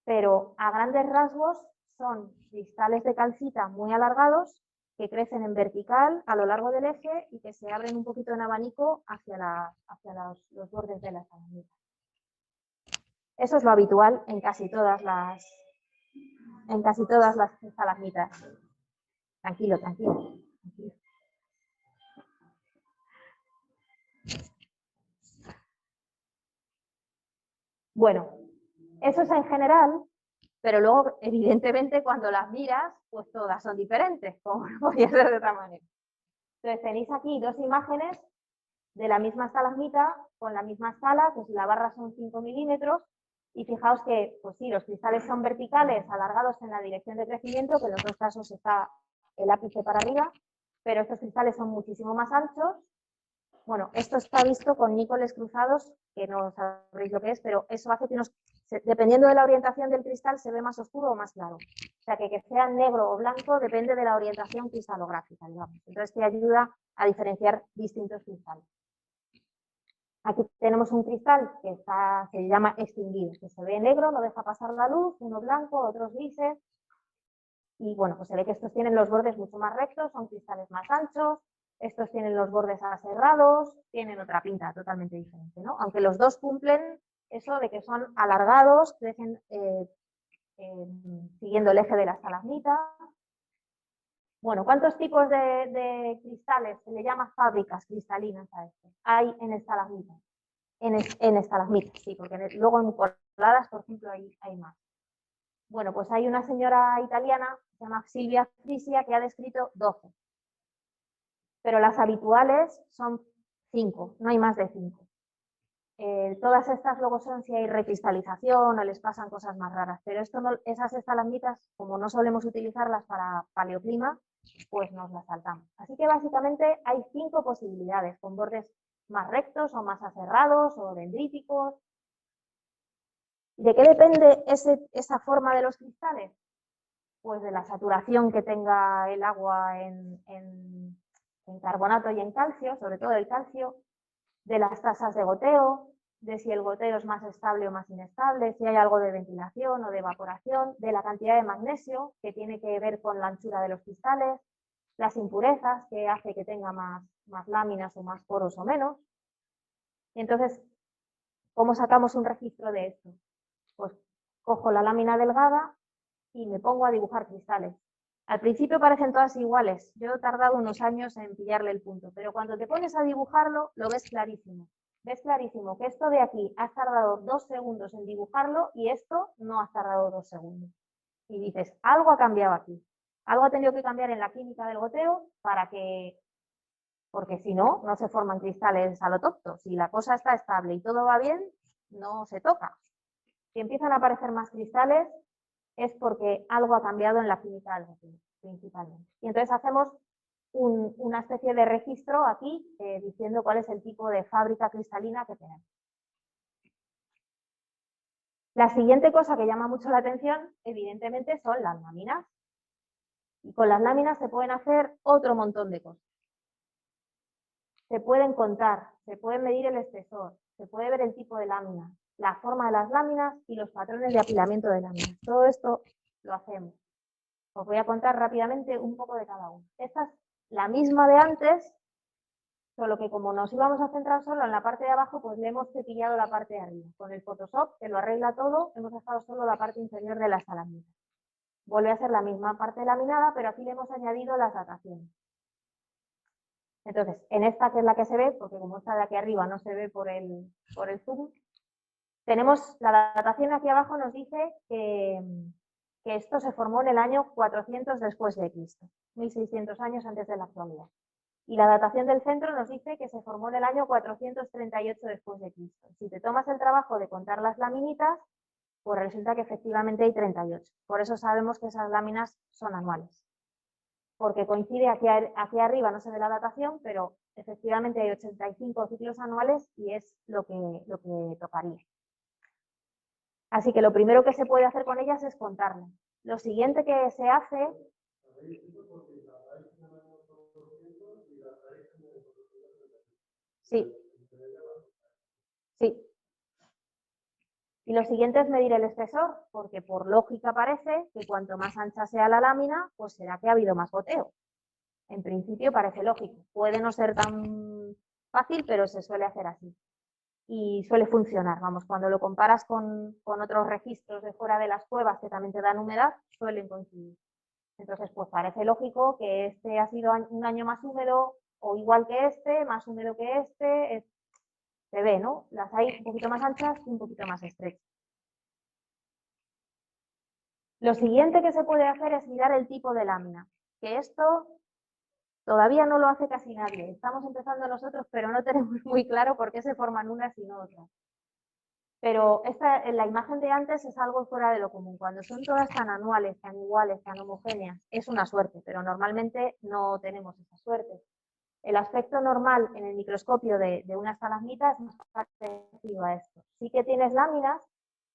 pero a grandes rasgos son cristales de calcita muy alargados que crecen en vertical a lo largo del eje y que se abren un poquito en abanico hacia los bordes de la salamita. Eso es lo habitual en casi todas las estalagmitas. Tranquilo, tranquilo. Bueno, eso es en general, pero luego, evidentemente, cuando las miras, pues todas son diferentes, como no podía ser de otra manera. Entonces, tenéis aquí dos imágenes de la misma estalagmita, con la misma escala, pues la barra son 5 milímetros, y fijaos que, pues sí, los cristales son verticales, alargados en la dirección de crecimiento, que en los dos casos está el ápice para arriba, pero estos cristales son muchísimo más anchos. Bueno, esto está visto con nícoles cruzados, que no sabréis lo que es, pero eso hace que dependiendo de la orientación del cristal, se ve más oscuro o más claro. O sea, que sea negro o blanco depende de la orientación cristalográfica, digamos. Entonces, te ayuda a diferenciar distintos cristales. Aquí tenemos un cristal que se llama extinguido, que se ve negro, no deja pasar la luz, uno blanco, otros grises. Y bueno, pues se ve que estos tienen los bordes mucho más rectos, son cristales más anchos. Estos tienen los bordes aserrados, tienen otra pinta totalmente diferente, ¿no? Aunque los dos cumplen eso de que son alargados, crecen siguiendo el eje de la estalagmita. Bueno, ¿cuántos tipos de cristales se le llama fábricas cristalinas a esto? Hay en estalagmitas. En estalagmitas, sí, porque luego en coladas, por ejemplo, hay más. Bueno, pues hay una señora italiana, se llama Silvia Frisia, que ha descrito 12. Pero las habituales son 5, no hay más de 5. Todas estas luego son si hay recristalización o les pasan cosas más raras, pero esas estalagmitas, como no solemos utilizarlas para paleoclima, pues nos las saltamos. Así que básicamente hay 5 posibilidades, con bordes más rectos o más aserrados o dendríticos. ¿De qué depende esa forma de los cristales? Pues de la saturación que tenga el agua en carbonato y en calcio, sobre todo el calcio, de las tasas de goteo, de si el goteo es más estable o más inestable, si hay algo de ventilación o de evaporación, de la cantidad de magnesio, que tiene que ver con la anchura de los cristales, las impurezas, que hace que tenga más láminas o más poros o menos. Y entonces, ¿cómo sacamos un registro de esto? Pues cojo la lámina delgada y me pongo a dibujar cristales. Al principio parecen todas iguales, yo he tardado unos años en pillarle el punto, pero cuando te pones a dibujarlo lo ves clarísimo. Ves clarísimo que esto de aquí has tardado 2 segundos en dibujarlo y esto no has tardado 2 segundos. Y dices, algo ha cambiado aquí. Algo ha tenido que cambiar en la química del goteo porque si no, no se forman cristales a lo tonto. Si la cosa está estable y todo va bien, no se toca. Si empiezan a aparecer más cristales, es porque algo ha cambiado en la química del goteo, principalmente. Y entonces hacemos una especie de registro aquí diciendo cuál es el tipo de fábrica cristalina que tenemos. La siguiente cosa que llama mucho la atención, evidentemente, son las láminas. Y con las láminas se pueden hacer otro montón de cosas. Se pueden contar, se puede medir el espesor, se puede ver el tipo de lámina, la forma de las láminas y los patrones de apilamiento de láminas. Todo esto lo hacemos. Os voy a contar rápidamente un poco de cada uno. Esta es la misma de antes, solo que como nos íbamos a centrar solo en la parte de abajo, pues le hemos cepillado la parte de arriba. Con el Photoshop, que lo arregla todo, hemos dejado solo la parte inferior de la estalagmita. Vuelve a ser la misma parte laminada, pero aquí le hemos añadido las dataciones. Entonces, en esta que es la que se ve, porque como está de aquí arriba no se ve por el zoom, tenemos la datación aquí abajo, nos dice que esto se formó en el año 400 después de Cristo, 1600 años antes de la actualidad. Y la datación del centro nos dice que se formó en el año 438 después de Cristo. Si te tomas el trabajo de contar las laminitas, pues resulta que efectivamente hay 38. Por eso sabemos que esas láminas son anuales. Porque coincide aquí arriba, no se ve la datación, pero efectivamente hay 85 ciclos anuales y es lo que tocaría. Así que lo primero que se puede hacer con ellas es contarlas. Lo siguiente que se hace... Sí. Sí. Y lo siguiente es medir el espesor, porque por lógica parece que cuanto más ancha sea la lámina, pues será que ha habido más goteo. En principio parece lógico. Puede no ser tan fácil, pero se suele hacer así. Y suele funcionar. Vamos, cuando lo comparas con otros registros de fuera de las cuevas que también te dan humedad, suelen coincidir. Entonces, pues parece lógico que este ha sido un año más húmedo o igual que este, más húmedo que este. Se ve, ¿no? Las hay un poquito más anchas y un poquito más estrechas. Lo siguiente que se puede hacer es mirar el tipo de lámina, que esto todavía no lo hace casi nadie. Estamos empezando nosotros, pero no tenemos muy claro por qué se forman unas y no otras. Pero en la imagen de antes es algo fuera de lo común. Cuando son todas tan anuales, tan iguales, tan homogéneas, es una suerte, pero normalmente no tenemos esa suerte. El aspecto normal en el microscopio de una estalagmita es más parecido a esto. Sí que tienes láminas,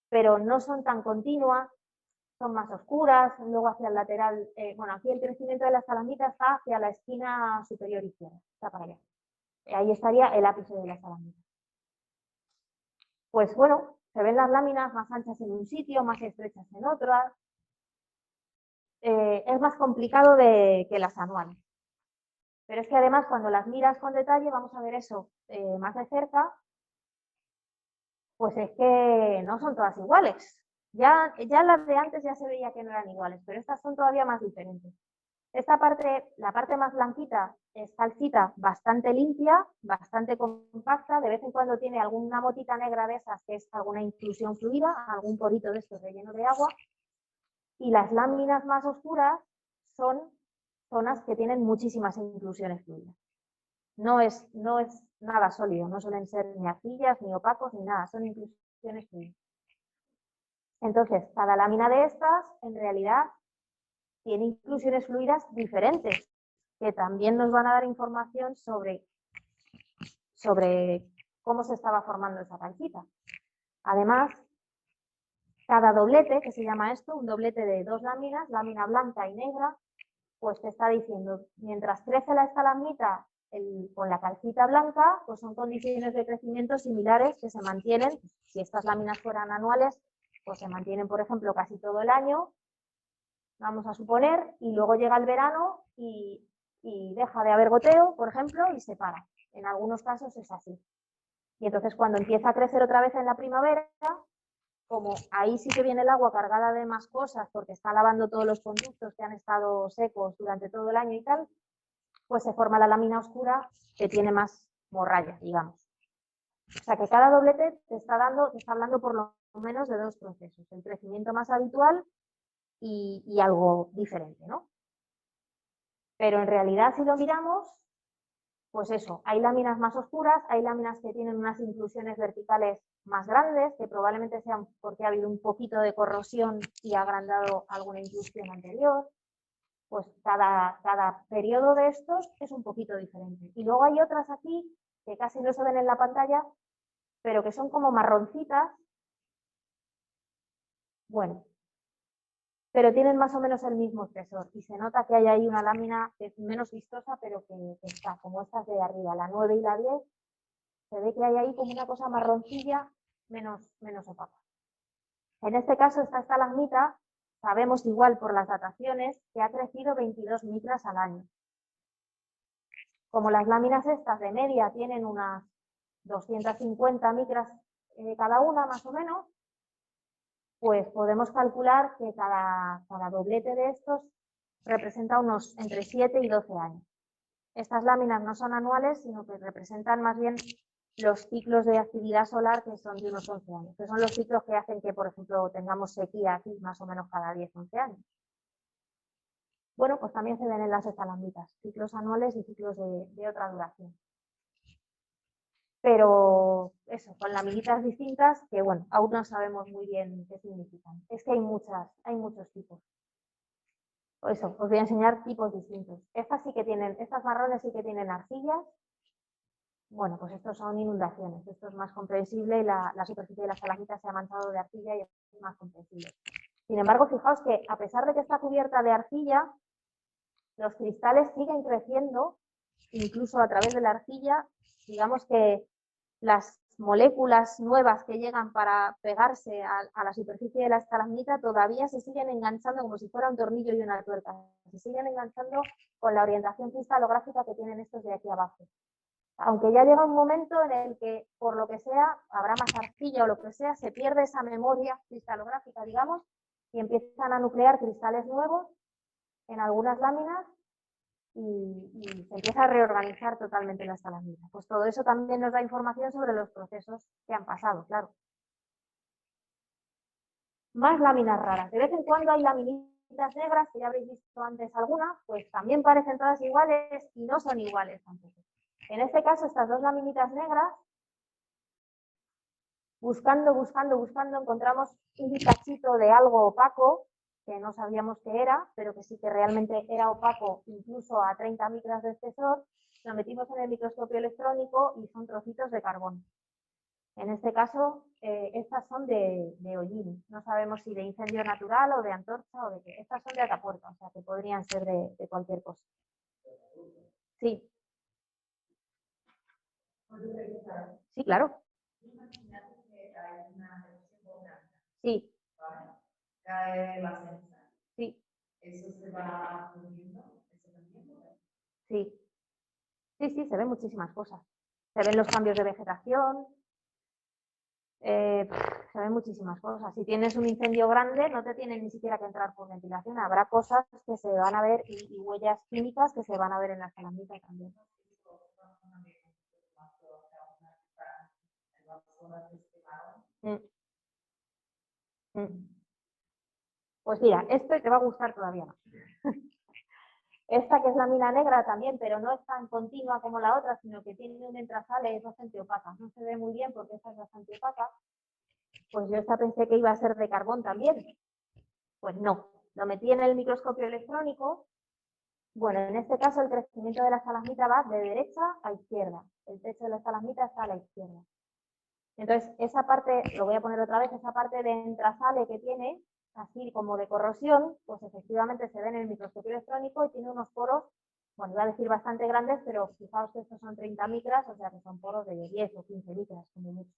pero no son tan continuas, son más oscuras, luego hacia el lateral, bueno, aquí el crecimiento de la estalagmita está hacia la esquina superior izquierda, está para allá. Ahí estaría el ápice de la estalagmita. Pues bueno, se ven las láminas más anchas en un sitio, más estrechas en otras. Es más complicado que las anuales. Pero es que además cuando las miras con detalle, vamos a ver eso más de cerca, pues es que no son todas iguales. Ya las de antes ya se veía que no eran iguales, pero estas son todavía más diferentes. Esta parte, la parte más blanquita, es calcita bastante limpia, bastante compacta, de vez en cuando tiene alguna motita negra de esas que es alguna inclusión fluida, algún porito de estos relleno de agua, y las láminas más oscuras son zonas que tienen muchísimas inclusiones fluidas. No es nada sólido, no suelen ser ni arcillas, ni opacos, ni nada, son inclusiones fluidas. Entonces, cada lámina de estas, en realidad, tiene inclusiones fluidas diferentes, que también nos van a dar información sobre cómo se estaba formando esa calcita. Además, cada doblete, que se llama esto, un doblete de 2 láminas, lámina blanca y negra, pues te está diciendo, mientras crece la estalagmita, con la calcita blanca, pues son condiciones de crecimiento similares que se mantienen. Si estas láminas fueran anuales, pues se mantienen, por ejemplo, casi todo el año, vamos a suponer, y luego llega el verano y deja de haber goteo, por ejemplo, y se para. En algunos casos es así. Y entonces cuando empieza a crecer otra vez en la primavera, como ahí sí que viene el agua cargada de más cosas porque está lavando todos los conductos que han estado secos durante todo el año y tal, pues se forma la lámina oscura que tiene más morralla, digamos. O sea que cada doblete te está hablando por lo menos de dos procesos, el crecimiento más habitual y algo diferente, ¿no? Pero en realidad, si lo miramos, pues eso, hay láminas más oscuras, hay láminas que tienen unas inclusiones verticales más grandes, que probablemente sean porque ha habido un poquito de corrosión y ha agrandado alguna inclusión anterior. Pues cada periodo de estos es un poquito diferente. Y luego hay otras aquí que casi no se ven en la pantalla, pero que son como marroncitas. Bueno, pero tienen más o menos el mismo espesor y se nota que hay ahí una lámina que es menos vistosa, pero que está como estas de arriba, la 9 y la 10, se ve que hay ahí como una cosa marroncilla menos opaca. En este caso, esta estalagmita, sabemos igual por las dataciones que ha crecido 22 micras al año. Como las láminas estas de media tienen unas 250 micras cada una, más o menos, pues podemos calcular que cada doblete de estos representa unos entre 7 y 12 años. Estas láminas no son anuales, sino que representan más bien los ciclos de actividad solar, que son de unos 11 años, que son los ciclos que hacen que, por ejemplo, tengamos sequía aquí más o menos cada 10-11 años. Bueno, pues también se ven en las estalagmitas, ciclos anuales y ciclos de otra duración. Pero eso, con laminitas distintas que, bueno, aún no sabemos muy bien qué significan. Es que hay muchos tipos. Por eso, os voy a enseñar tipos distintos. Estas marrones sí que tienen arcillas. Bueno, pues estos son inundaciones. Esto es más comprensible y la superficie de las estalagmitas se ha manchado de arcilla y es más comprensible. Sin embargo, fijaos que a pesar de que está cubierta de arcilla, los cristales siguen creciendo, incluso a través de la arcilla. Digamos que las moléculas nuevas que llegan para pegarse a la superficie de la estalagmita todavía se siguen enganchando como si fuera un tornillo y una tuerca. Se siguen enganchando con la orientación cristalográfica que tienen estos de aquí abajo. Aunque ya llega un momento en el que, por lo que sea, habrá más arcilla o lo que sea, se pierde esa memoria cristalográfica, digamos, y empiezan a nuclear cristales nuevos en algunas láminas y se empieza a reorganizar totalmente la estalagmita. Pues todo eso también nos da información sobre los procesos que han pasado, claro. Más láminas raras. De vez en cuando hay laminitas negras, que ya habréis visto antes algunas, pues también parecen todas iguales y no son iguales tampoco. En este caso, estas dos laminitas negras, buscando, encontramos un cachito de algo opaco, que no sabíamos qué era, pero que sí que realmente era opaco, incluso a 30 micras de espesor. Lo metimos en el microscopio electrónico y son trocitos de carbón. En este caso, estas son de hollín. No sabemos si de incendio natural o de antorcha o de qué. Estas son de atapuerca, o sea que podrían ser de cualquier cosa. Sí. Sí, claro. Sí. Cae la ceniza. Sí. ¿Eso se va fundiendo? Sí. Sí, se ven muchísimas cosas. Se ven los cambios de vegetación, se ven muchísimas cosas. Si tienes un incendio grande, no te tiene ni siquiera que entrar por ventilación. Habrá cosas que se van a ver y huellas químicas que se van a ver en la estalagmita también. Pues mira, esto te va a gustar todavía más. Esta que es la mina negra también, pero no es tan continua como la otra, sino que tiene un entrazale y es bastante opaca. No se ve muy bien porque esta es bastante opaca. Pues yo esta pensé que iba a ser de carbón también. Pues no, lo metí en el microscopio electrónico. Bueno, en este caso el crecimiento de la estalagmita va de derecha a izquierda. El techo de la estalagmita está a la izquierda. Entonces, esa parte, lo voy a poner otra vez, esa parte de entrazale que tiene, así como de corrosión, pues efectivamente se ve en el microscopio electrónico y tiene unos poros bueno, iba a decir bastante grandes, pero fijaos que estos son 30 micras, o sea que son poros de 10 o 15 micras, como mucho.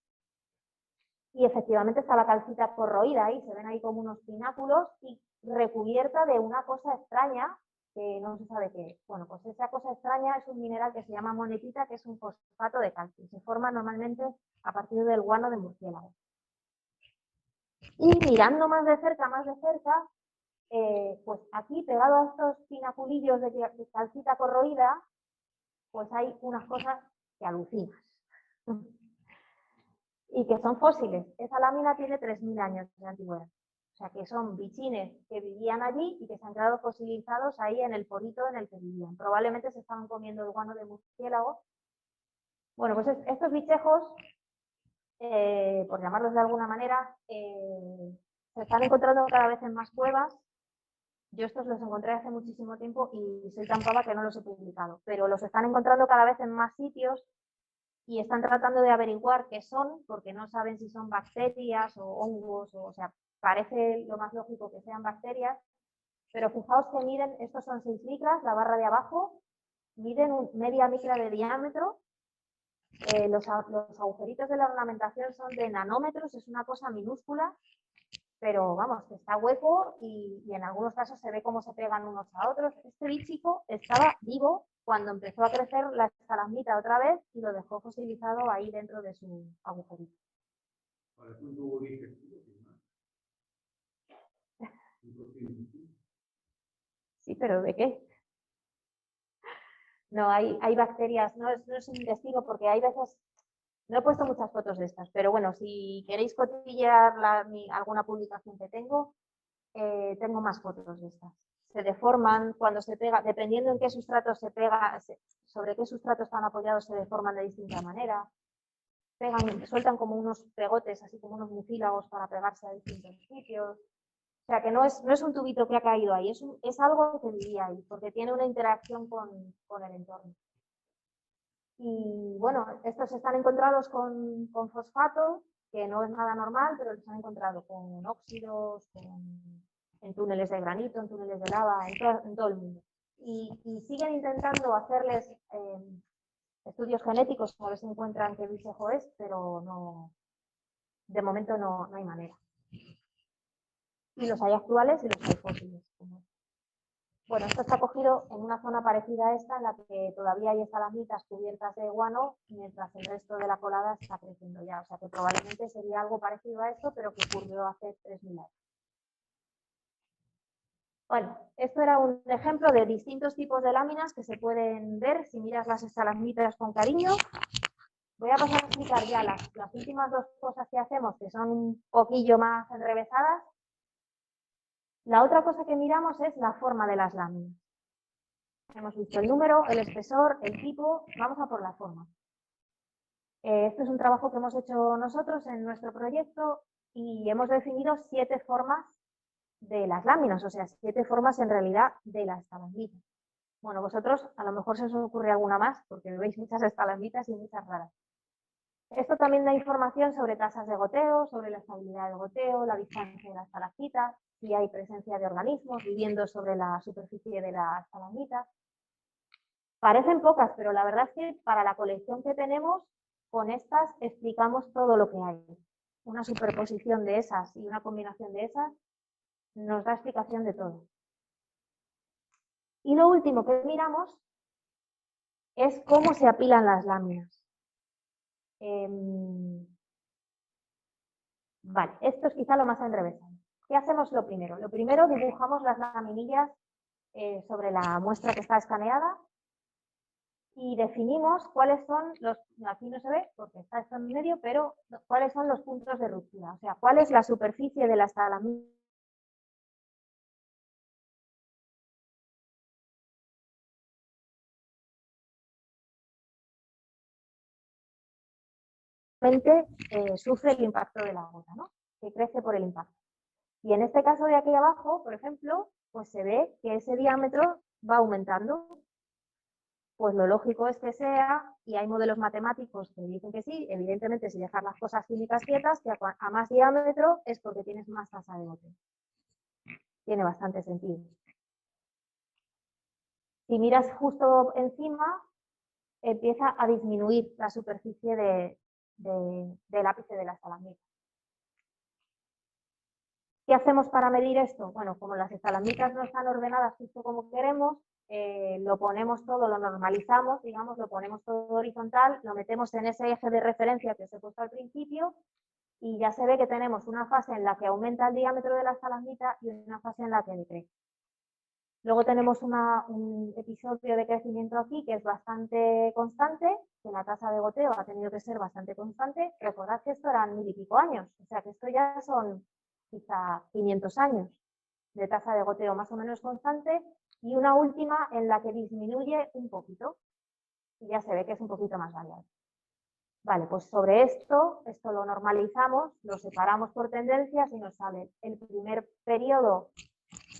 Y efectivamente está la calcita corroída ahí, se ven ahí como unos pináculos y recubierta de una cosa extraña que no se sabe qué es. Bueno, pues esa cosa extraña es un mineral que se llama monetita, que es un fosfato de calcio. Se forma normalmente a partir del guano de murciélago. Y mirando más de cerca, pues aquí pegado a estos pinaculillos de calcita corroída, pues hay unas cosas que alucinas. Y que son fósiles. Esa lámina tiene 3.000 años de antigüedad. O sea que son bichines que vivían allí y que se han quedado fosilizados ahí en el porito en el que vivían. Probablemente se estaban comiendo el guano de murciélago. Bueno, pues estos bichejos, por llamarlos de alguna manera, se están encontrando cada vez en más cuevas. Yo estos los encontré hace muchísimo tiempo y soy tan pava que no los he publicado, pero los están encontrando cada vez en más sitios y están tratando de averiguar qué son, porque no saben si son bacterias o hongos, o sea, parece lo más lógico que sean bacterias, pero fijaos que miden, estos son 6 micras, la barra de abajo, miden media micra de diámetro, los agujeritos de la ornamentación son de nanómetros, es una cosa minúscula, pero vamos, que está hueco y en algunos casos se ve cómo se pegan unos a otros. Este bichico estaba vivo cuando empezó a crecer la estalagmita otra vez y lo dejó fosilizado ahí dentro de su agujerito. Parece un tubo digestivo, ¿no? Sí, pero ¿de qué? No, hay bacterias, no es un intestino porque hay veces, no he puesto muchas fotos de estas, pero bueno, si queréis cotillear alguna publicación que tengo más fotos de estas. Se deforman cuando se pega, dependiendo en qué sustrato se pega, sobre qué sustrato están apoyados, se deforman de distinta manera. Sueltan como unos pegotes, así como unos mucílagos para pegarse a distintos sitios. O sea que no es un tubito que ha caído ahí, es algo que vivía ahí, porque tiene una interacción con el entorno. Y bueno, estos están encontrados con fosfato, que no es nada normal, pero los han encontrado con óxidos, en túneles de granito, en túneles de lava, en todo el mundo. Y siguen intentando hacerles estudios genéticos para ver si encuentran qué bichejo es, pero no, de momento no hay manera. Y los hay actuales y los hay fósiles. Bueno, esto está cogido en una zona parecida a esta, en la que todavía hay estalagmitas cubiertas de guano, mientras el resto de la colada está creciendo ya. O sea que probablemente sería algo parecido a esto, pero que ocurrió hace 3.000 años. Bueno, esto era un ejemplo de distintos tipos de láminas que se pueden ver si miras las estalagmitas con cariño. Voy a pasar a explicar ya las últimas dos cosas que hacemos, que son un poquillo más enrevesadas. La otra cosa que miramos es la forma de las láminas. Hemos visto el número, el espesor, el tipo, vamos a por la forma. Este es un trabajo que hemos hecho nosotros en nuestro proyecto y hemos definido 7 formas de las láminas, o sea, 7 formas en realidad de la estalagmita. Bueno, vosotros a lo mejor se os ocurre alguna más, porque veis muchas estalagmitas y muchas raras. Esto también da información sobre tasas de goteo, sobre la estabilidad del goteo, la distancia de la estalactita, si hay presencia de organismos viviendo sobre la superficie de la estalagmita. Parecen pocas, pero la verdad es que para la colección que tenemos, con estas explicamos todo lo que hay. Una superposición de esas y una combinación de esas nos da explicación de todo. Y lo último que miramos es cómo se apilan las láminas. Vale, esto es quizá lo más enrevesado. ¿Qué hacemos lo primero? Lo primero, dibujamos las laminillas sobre la muestra que está escaneada y definimos cuáles son los, aquí no se ve porque está esto en medio, pero cuáles son los puntos de ruptura, o sea, cuál es la superficie de la estalagmita sufre el impacto de la gota, ¿no? Que crece por el impacto. Y en este caso de aquí abajo, por ejemplo, pues se ve que ese diámetro va aumentando. Pues lo lógico es que sea, y hay modelos matemáticos que dicen que sí, evidentemente si dejas las cosas químicas quietas, que a más diámetro es porque tienes más tasa de goteo. Tiene bastante sentido. Si miras justo encima, empieza a disminuir la superficie del ápice de la estalagmita. ¿Qué hacemos para medir esto? Bueno, como las estalagmitas no están ordenadas justo como queremos, lo ponemos todo, lo normalizamos, digamos, lo ponemos todo horizontal, lo metemos en ese eje de referencia que os he puesto al principio y ya se ve que tenemos una fase en la que aumenta el diámetro de la estalagmita y una fase en la que decrece. Luego tenemos un episodio de crecimiento aquí que es bastante constante, que la tasa de goteo ha tenido que ser bastante constante. Recordad que esto eran 1000 y pico años, o sea que esto ya son quizá 500 años de tasa de goteo más o menos constante, y una última en la que disminuye un poquito y ya se ve que es un poquito más variable. Vale, pues sobre esto lo normalizamos, lo separamos por tendencias y nos sale el primer periodo.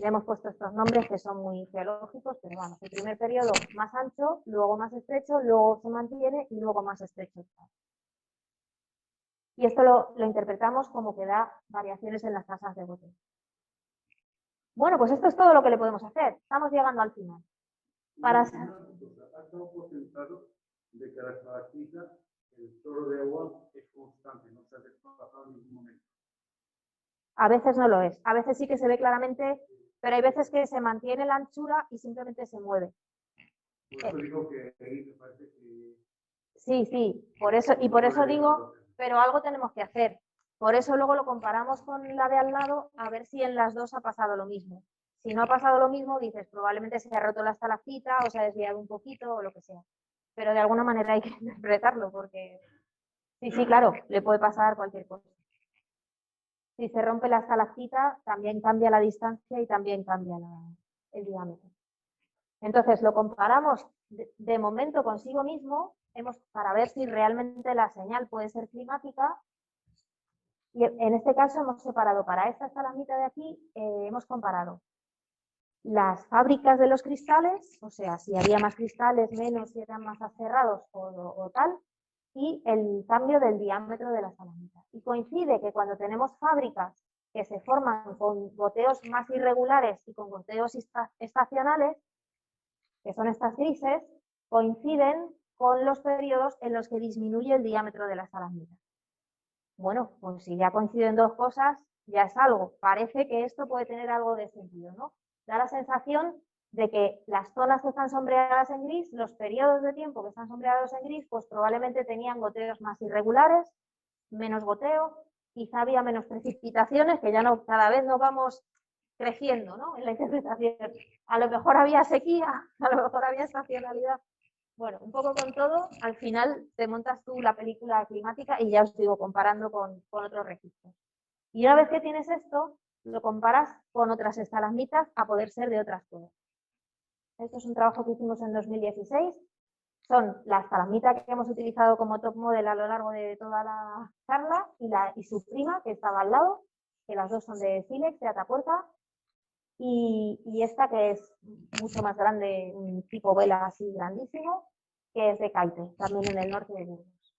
Le hemos puesto estos nombres que son muy geológicos, pero vamos, el primer periodo más ancho, luego más estrecho, luego se mantiene y luego más estrecho. Y esto lo interpretamos como que da variaciones en las tasas de goteo. Bueno, pues esto es todo lo que le podemos hacer. Estamos llegando al final. Para... ¿Has dado por sentado de que la estalactita, el chorro de agua es constante, no se ha desplazado en ningún momento? A veces no lo es. A veces sí que se ve claramente, pero hay veces que se mantiene la anchura y simplemente se mueve. Por eso digo que ahí me parece que... Sí, por eso digo, pero algo tenemos que hacer. Por eso luego lo comparamos con la de al lado a ver si en las dos ha pasado lo mismo. Si no ha pasado lo mismo, dices, probablemente se ha roto la estalactita o se ha desviado un poquito o lo que sea. Pero de alguna manera hay que interpretarlo porque sí, claro, le puede pasar cualquier cosa. Si se rompe la estalactita, también cambia la distancia y también cambia el diámetro. Entonces lo comparamos de momento consigo mismo para ver si realmente la señal puede ser climática. Y en este caso hemos separado para esta estalagmita de aquí, hemos comparado las fábricas de los cristales, o sea, si había más cristales, menos, si eran más acerrados o tal, y el cambio del diámetro de la estalagmita. Y coincide que cuando tenemos fábricas que se forman con goteos más irregulares y con goteos estacionales, que son estas grises, coinciden con los periodos en los que disminuye el diámetro de la estalagmita. Bueno, pues si ya coinciden dos cosas, ya es algo. Parece que esto puede tener algo de sentido, ¿no? Da la sensación de que las zonas que están sombreadas en gris, los periodos de tiempo que están sombreados en gris, pues probablemente tenían goteos más irregulares, menos goteo, quizá había menos precipitaciones, que ya no, cada vez nos vamos creciendo, ¿no? En la interpretación. A lo mejor había sequía, a lo mejor había estacionalidad. Bueno, un poco con todo, al final te montas tú la película climática y ya os digo, comparando con otros registros. Y una vez que tienes esto, lo comparas con otras estalagmitas a poder ser de otras cuevas. Esto es un trabajo que hicimos en 2016. Son la estalagmita que hemos utilizado como top model a lo largo de toda la charla y su prima, que estaba al lado, que las dos son de sílex, de Atapuerca, y esta que es mucho más grande, un tipo vela así grandísimo, que es de Caite, también en el norte de Burgos.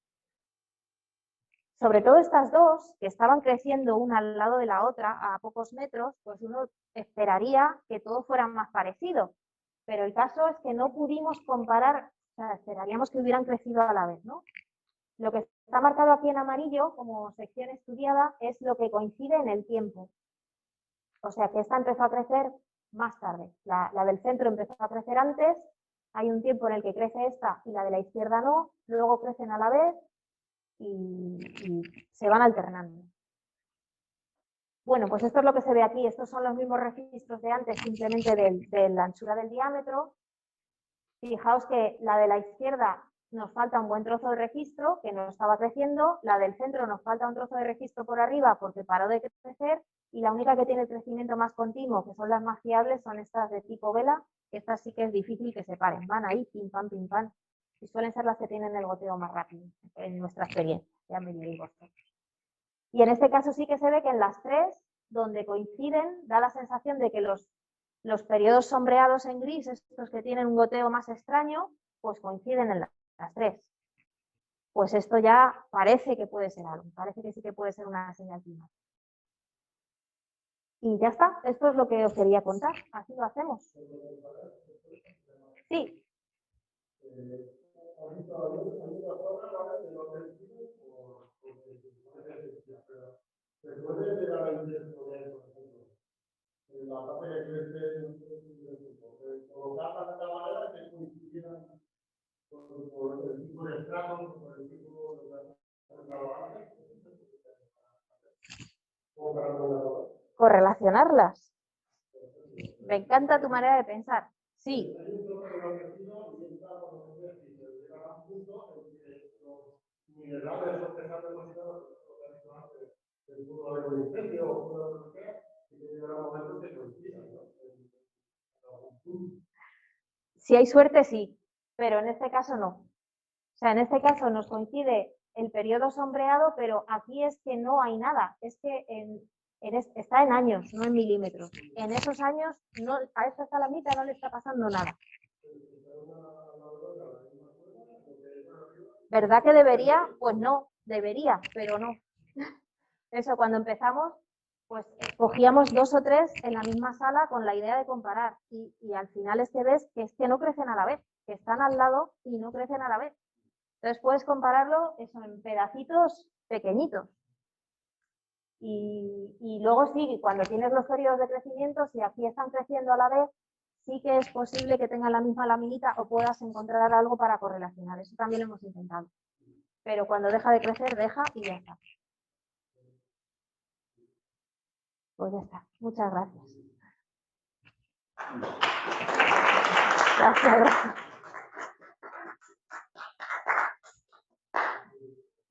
Sobre todo estas dos, que estaban creciendo una al lado de la otra a pocos metros, pues uno esperaría que todo fuera más parecido, pero el caso es que no pudimos comparar, o sea, esperaríamos que hubieran crecido a la vez, ¿no? Lo que está marcado aquí en amarillo como sección estudiada es lo que coincide en el tiempo. O sea que esta empezó a crecer más tarde. La del centro empezó a crecer antes, hay un tiempo en el que crece esta y la de la izquierda no, luego crecen a la vez y se van alternando. Bueno, pues esto es lo que se ve aquí. Estos son los mismos registros de antes, simplemente de la anchura del diámetro. Fijaos que la de la izquierda nos falta un buen trozo de registro, que no estaba creciendo. La del centro nos falta un trozo de registro por arriba porque paró de crecer. Y la única que tiene el crecimiento más continuo, que son las más fiables, son estas de tipo vela, que estas sí que es difícil que se paren. Van ahí, pim, pam, y suelen ser las que tienen el goteo más rápido, en nuestra experiencia, ya me diréis vosotros. Y en este caso sí que se ve que en las tres, donde coinciden, da la sensación de que los periodos sombreados en gris, estos que tienen un goteo más extraño, pues coinciden en las tres. Pues esto ya parece que puede ser algo, parece que sí que puede ser una señal climática. Y ya está, esto es lo que os quería contar, así lo hacemos. Se puede llegar al riesgo de, por ejemplo, en la parte que crece, colocarla de tal manera que coincidieran con el tipo de estratos, con el tipo de trabajar, o para colaborar. Correlacionarlas. Me encanta tu manera de pensar. Sí. Hay un trozo de la vecino y está, por ejemplo, si se llega a un punto en que los minerales o que están depositados el mundo de coincidencia o lo que sea, y que llegará un momento en que coincidan, ¿no? En algún punto. Si hay suerte, sí, pero en este caso no. O sea, en este caso nos coincide el periodo sombreado, pero aquí es que no hay nada. Es que está en años, no en milímetros. En esos años no, a esta salamita no le está pasando nada. ¿Verdad que debería? Pues no, debería, pero no. Eso, cuando empezamos, pues cogíamos 2 o 3 en la misma sala con la idea de comparar y al final es que ves que no crecen a la vez, que están al lado y no crecen a la vez. Entonces puedes compararlo eso en pedacitos pequeñitos. Y luego sí, cuando tienes los periodos de crecimiento, si aquí están creciendo a la vez, sí que es posible que tengan la misma laminita o puedas encontrar algo para correlacionar. Eso también lo hemos intentado. Pero cuando deja de crecer, deja y ya está. Pues ya está. Muchas gracias. Gracias.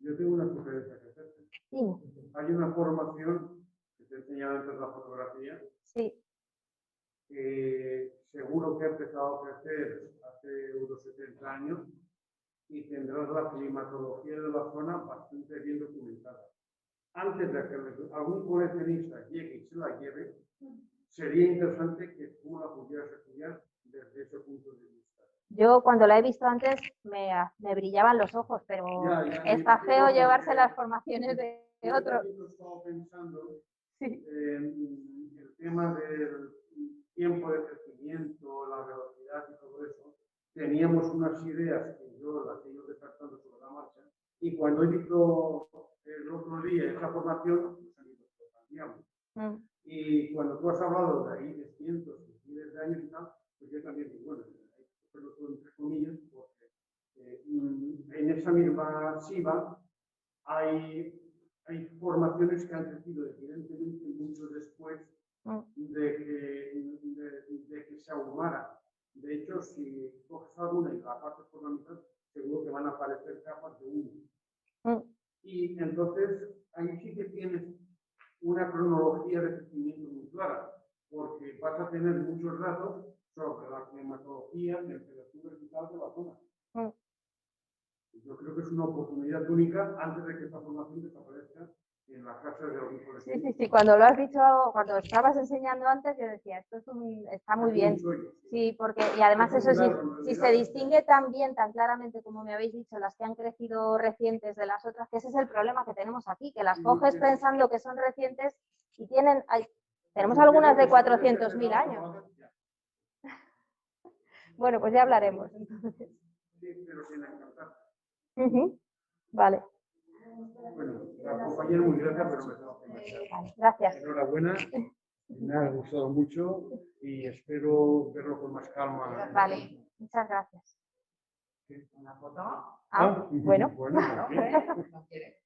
Yo tengo una sugerencia que hacerte. Sí. Hay una formación que te he enseñado antes la fotografía, Sí. que seguro que ha empezado a crecer hace unos 70 años y tendrás la climatología de la zona bastante bien documentada. Antes de que algún coleccionista llegue y se la lleve, sería interesante que tú la pudieras estudiar desde ese punto de vista. Yo cuando la he visto antes me brillaban los ojos, pero está feo llevarse las formaciones de otros. Yo he estado pensando Sí. en el tema del tiempo de crecimiento, la velocidad y todo eso. Teníamos unas ideas que yo las he ido despertando sobre la marcha y cuando he visto el otro día esa formación, pues han ido cambiando. Y cuando tú has hablado de ahí de cientos y miles de años y tal, pues yo también digo, bueno, hay que hacerlo todo entre comillas, porque en esa misma SIVA hay formaciones que han crecido evidentemente mucho después de que se ahumara. De hecho, si coges alguna y la partes por la mitad, seguro que van a aparecer capas de humo. Y entonces, ahí sí que tienes una cronología de crecimiento muy clara, porque vas a tener muchos datos sobre la climatología, temperaturas y tal de la zona. Yo creo que es una oportunidad única antes de que esta formación desaparezca en la casa de algún colegio. Sí, cuando lo has dicho, cuando estabas enseñando antes, yo decía, esto está muy bien. Sí, porque, y además eso sí, si se distingue tan bien, tan claramente como me habéis dicho, las que han crecido recientes de las otras, que ese es el problema que tenemos aquí, que las coges pensando que son recientes y tenemos algunas de 400.000 años. Bueno, pues ya hablaremos. Entonces. Sí, pero sin encantar. Vale. Bueno, la compañera muy grata, pero me tengo que marchar. Vale, gracias. Enhorabuena, me ha gustado mucho y espero verlo con más calma. Vale, muchas gracias. ¿Una foto? Bueno. Bueno, ¿No quiere?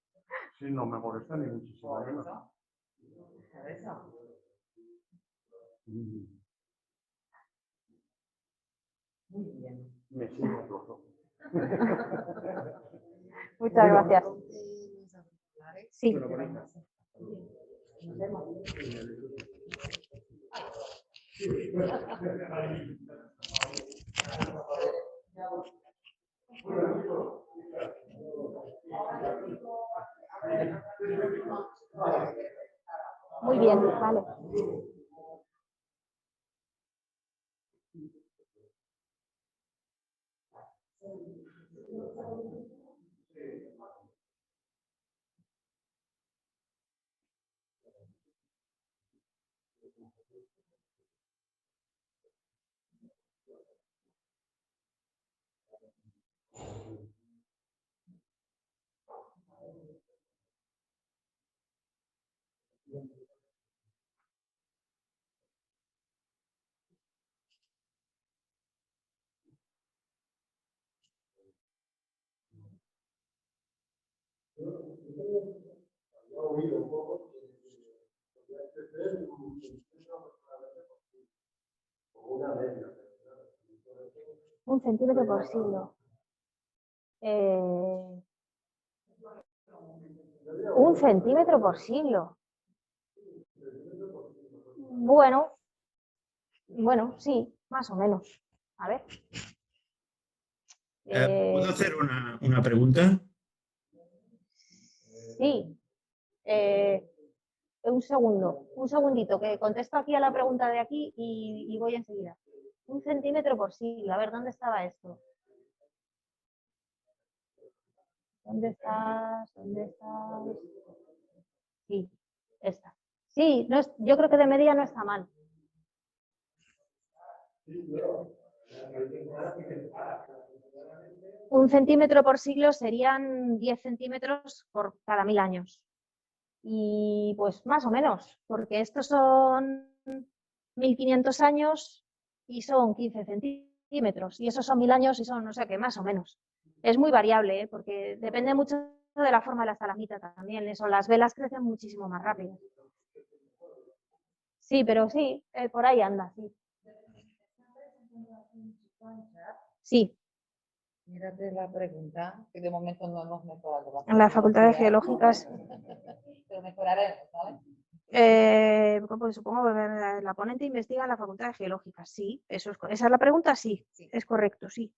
sí, no me molesta ni muchísimo. ¿Por eso? ¿Por eso? Muy bien. Me siento rojo. Muchas gracias. Sí. Bueno, bonita. Nos vemos. Muy bien, vale. Un centímetro por siglo. Un centímetro por siglo. Bueno, sí, más o menos. A ver. ¿Puedo hacer una pregunta? Sí. Un segundito, que contesto aquí a la pregunta de aquí y voy enseguida. Un centímetro por siglo. A ver, ¿dónde estaba esto? ¿Dónde estás? ¿Dónde estás? Sí, esta. Sí, no es, yo creo que de media no está mal. Un centímetro por siglo serían 10 centímetros por cada 1000 años. Y pues más o menos, porque estos son 1500 años y son 15 centímetros. Y esos son 1000 años y son, no sé qué, más o menos. Es muy variable, porque depende mucho de la forma de la estalagmita también. Eso, las velas crecen muchísimo más rápido. Sí, pero sí, por ahí anda, sí. Sí. Mírate la pregunta, que de momento no hemos mejorado. En la Facultad de Geológicas. Pero mejoraremos, ¿vale? Pues supongo que la ponente investiga en la Facultad de Geológicas. Sí, esa es la pregunta, sí, Sí. es correcto, sí.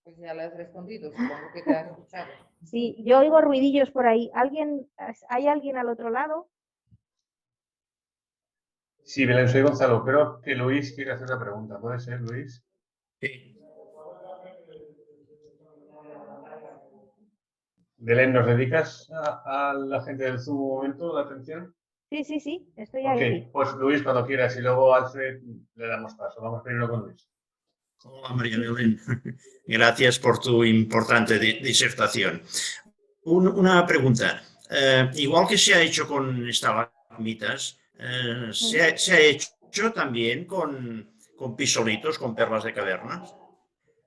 Pues ya le has respondido, supongo que te has escuchado. Sí, yo oigo ruidillos por ahí. ¿Hay alguien al otro lado? Sí, Belén, soy Gonzalo. Creo que Luis quiere hacer una pregunta. ¿Puede ser, Luis? Sí. Belén, ¿nos dedicas a la gente del Zoom un momento la atención? Sí, estoy aquí. Ok, pues Luis cuando quieras y luego Alfred le damos paso. Vamos primero con Luis. Hola, María Belén. Gracias por tu importante disertación. Una pregunta. Igual que se ha hecho con estalagmitas, se ha hecho también con pisolitos, con perlas de cavernas.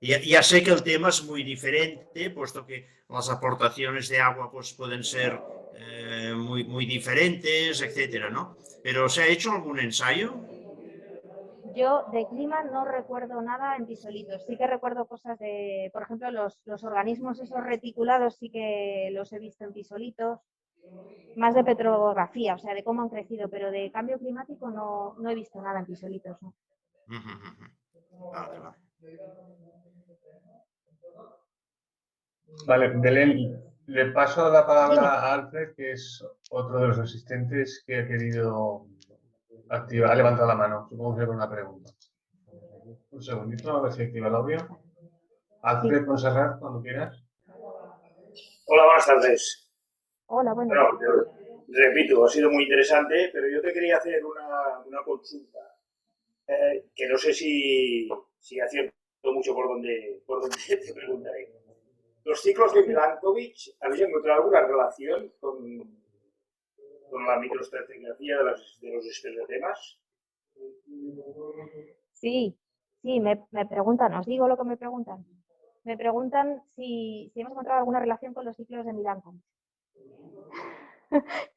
Ya sé que el tema es muy diferente, puesto que las aportaciones de agua pues, pueden ser muy diferentes, etcétera, ¿no? Pero ¿se ha hecho algún ensayo? Yo de clima no recuerdo nada en pisolitos. Sí que recuerdo cosas de, por ejemplo, los organismos esos reticulados sí que los he visto en pisolitos. Más de petrografía, o sea, de cómo han crecido, pero de cambio climático no he visto nada en pisolitos, ¿no? Vale, vale. Vale, Belén, le paso la palabra a Alfred, que es otro de los asistentes que ha querido activar, ha levantado la mano. Supongo que era una pregunta. Un segundito, a ver si activa el audio. Alfred, Montserrat, cuando quieras. Hola, buenas tardes. Hola, bueno. Bueno, repito, ha sido muy interesante, pero yo te quería hacer una consulta, que no sé si acierto mucho por donde te preguntaré. ¿Los ciclos de Milankovitch habéis encontrado alguna relación con la microestratigrafía de los espeleotemas? Sí, me preguntan, os digo lo que me preguntan. Me preguntan si hemos encontrado alguna relación con los ciclos de Milankovitch.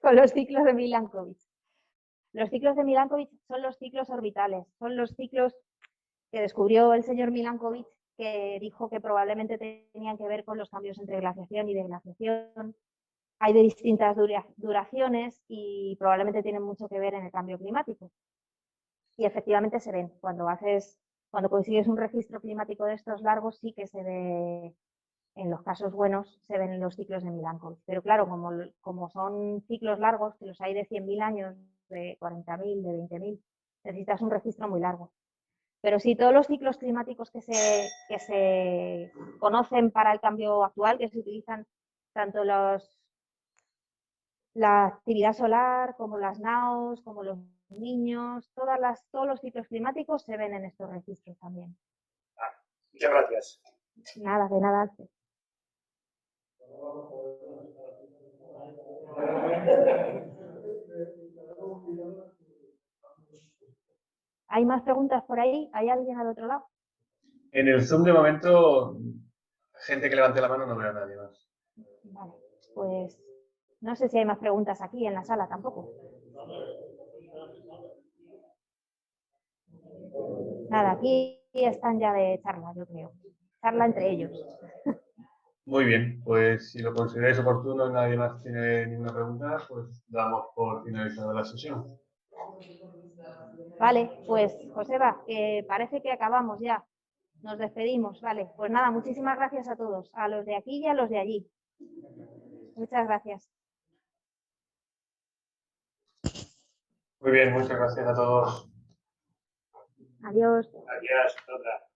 Con los ciclos de Milankovitch. Los ciclos de Milankovitch son los ciclos orbitales, son los ciclos que descubrió el señor Milankovitch, que dijo que probablemente tenían que ver con los cambios entre glaciación y deglaciación. Hay de distintas duraciones y probablemente tienen mucho que ver en el cambio climático. Y efectivamente se ven. Cuando consigues un registro climático de estos largos, sí que se ve, en los casos buenos, se ven en los ciclos de Milankovitch. Pero claro, como son ciclos largos, que los hay de 100.000 años, de 40.000, de 20.000, necesitas un registro muy largo. Pero sí, todos los ciclos climáticos que se conocen para el cambio actual, que se utilizan tanto la actividad solar, como las NAOS, como los niños, todos los ciclos climáticos se ven en estos registros también. Muchas gracias. Nada, de nada. ¿Hay más preguntas por ahí? ¿Hay alguien al otro lado? En el Zoom de momento, gente que levante la mano, no veo a nadie más. Vale. pues no sé si hay más preguntas aquí en la sala tampoco. Nada, aquí están ya de charla, yo creo. Charla entre ellos. Muy bien, pues si lo consideráis oportuno y nadie más tiene ninguna pregunta, pues damos por finalizada la sesión. Vale, pues Joseba, que parece que acabamos ya. Nos despedimos, vale. Pues nada, muchísimas gracias a todos, a los de aquí y a los de allí. Muchas gracias. Muy bien, muchas gracias a todos. Adiós. Gracias, otra.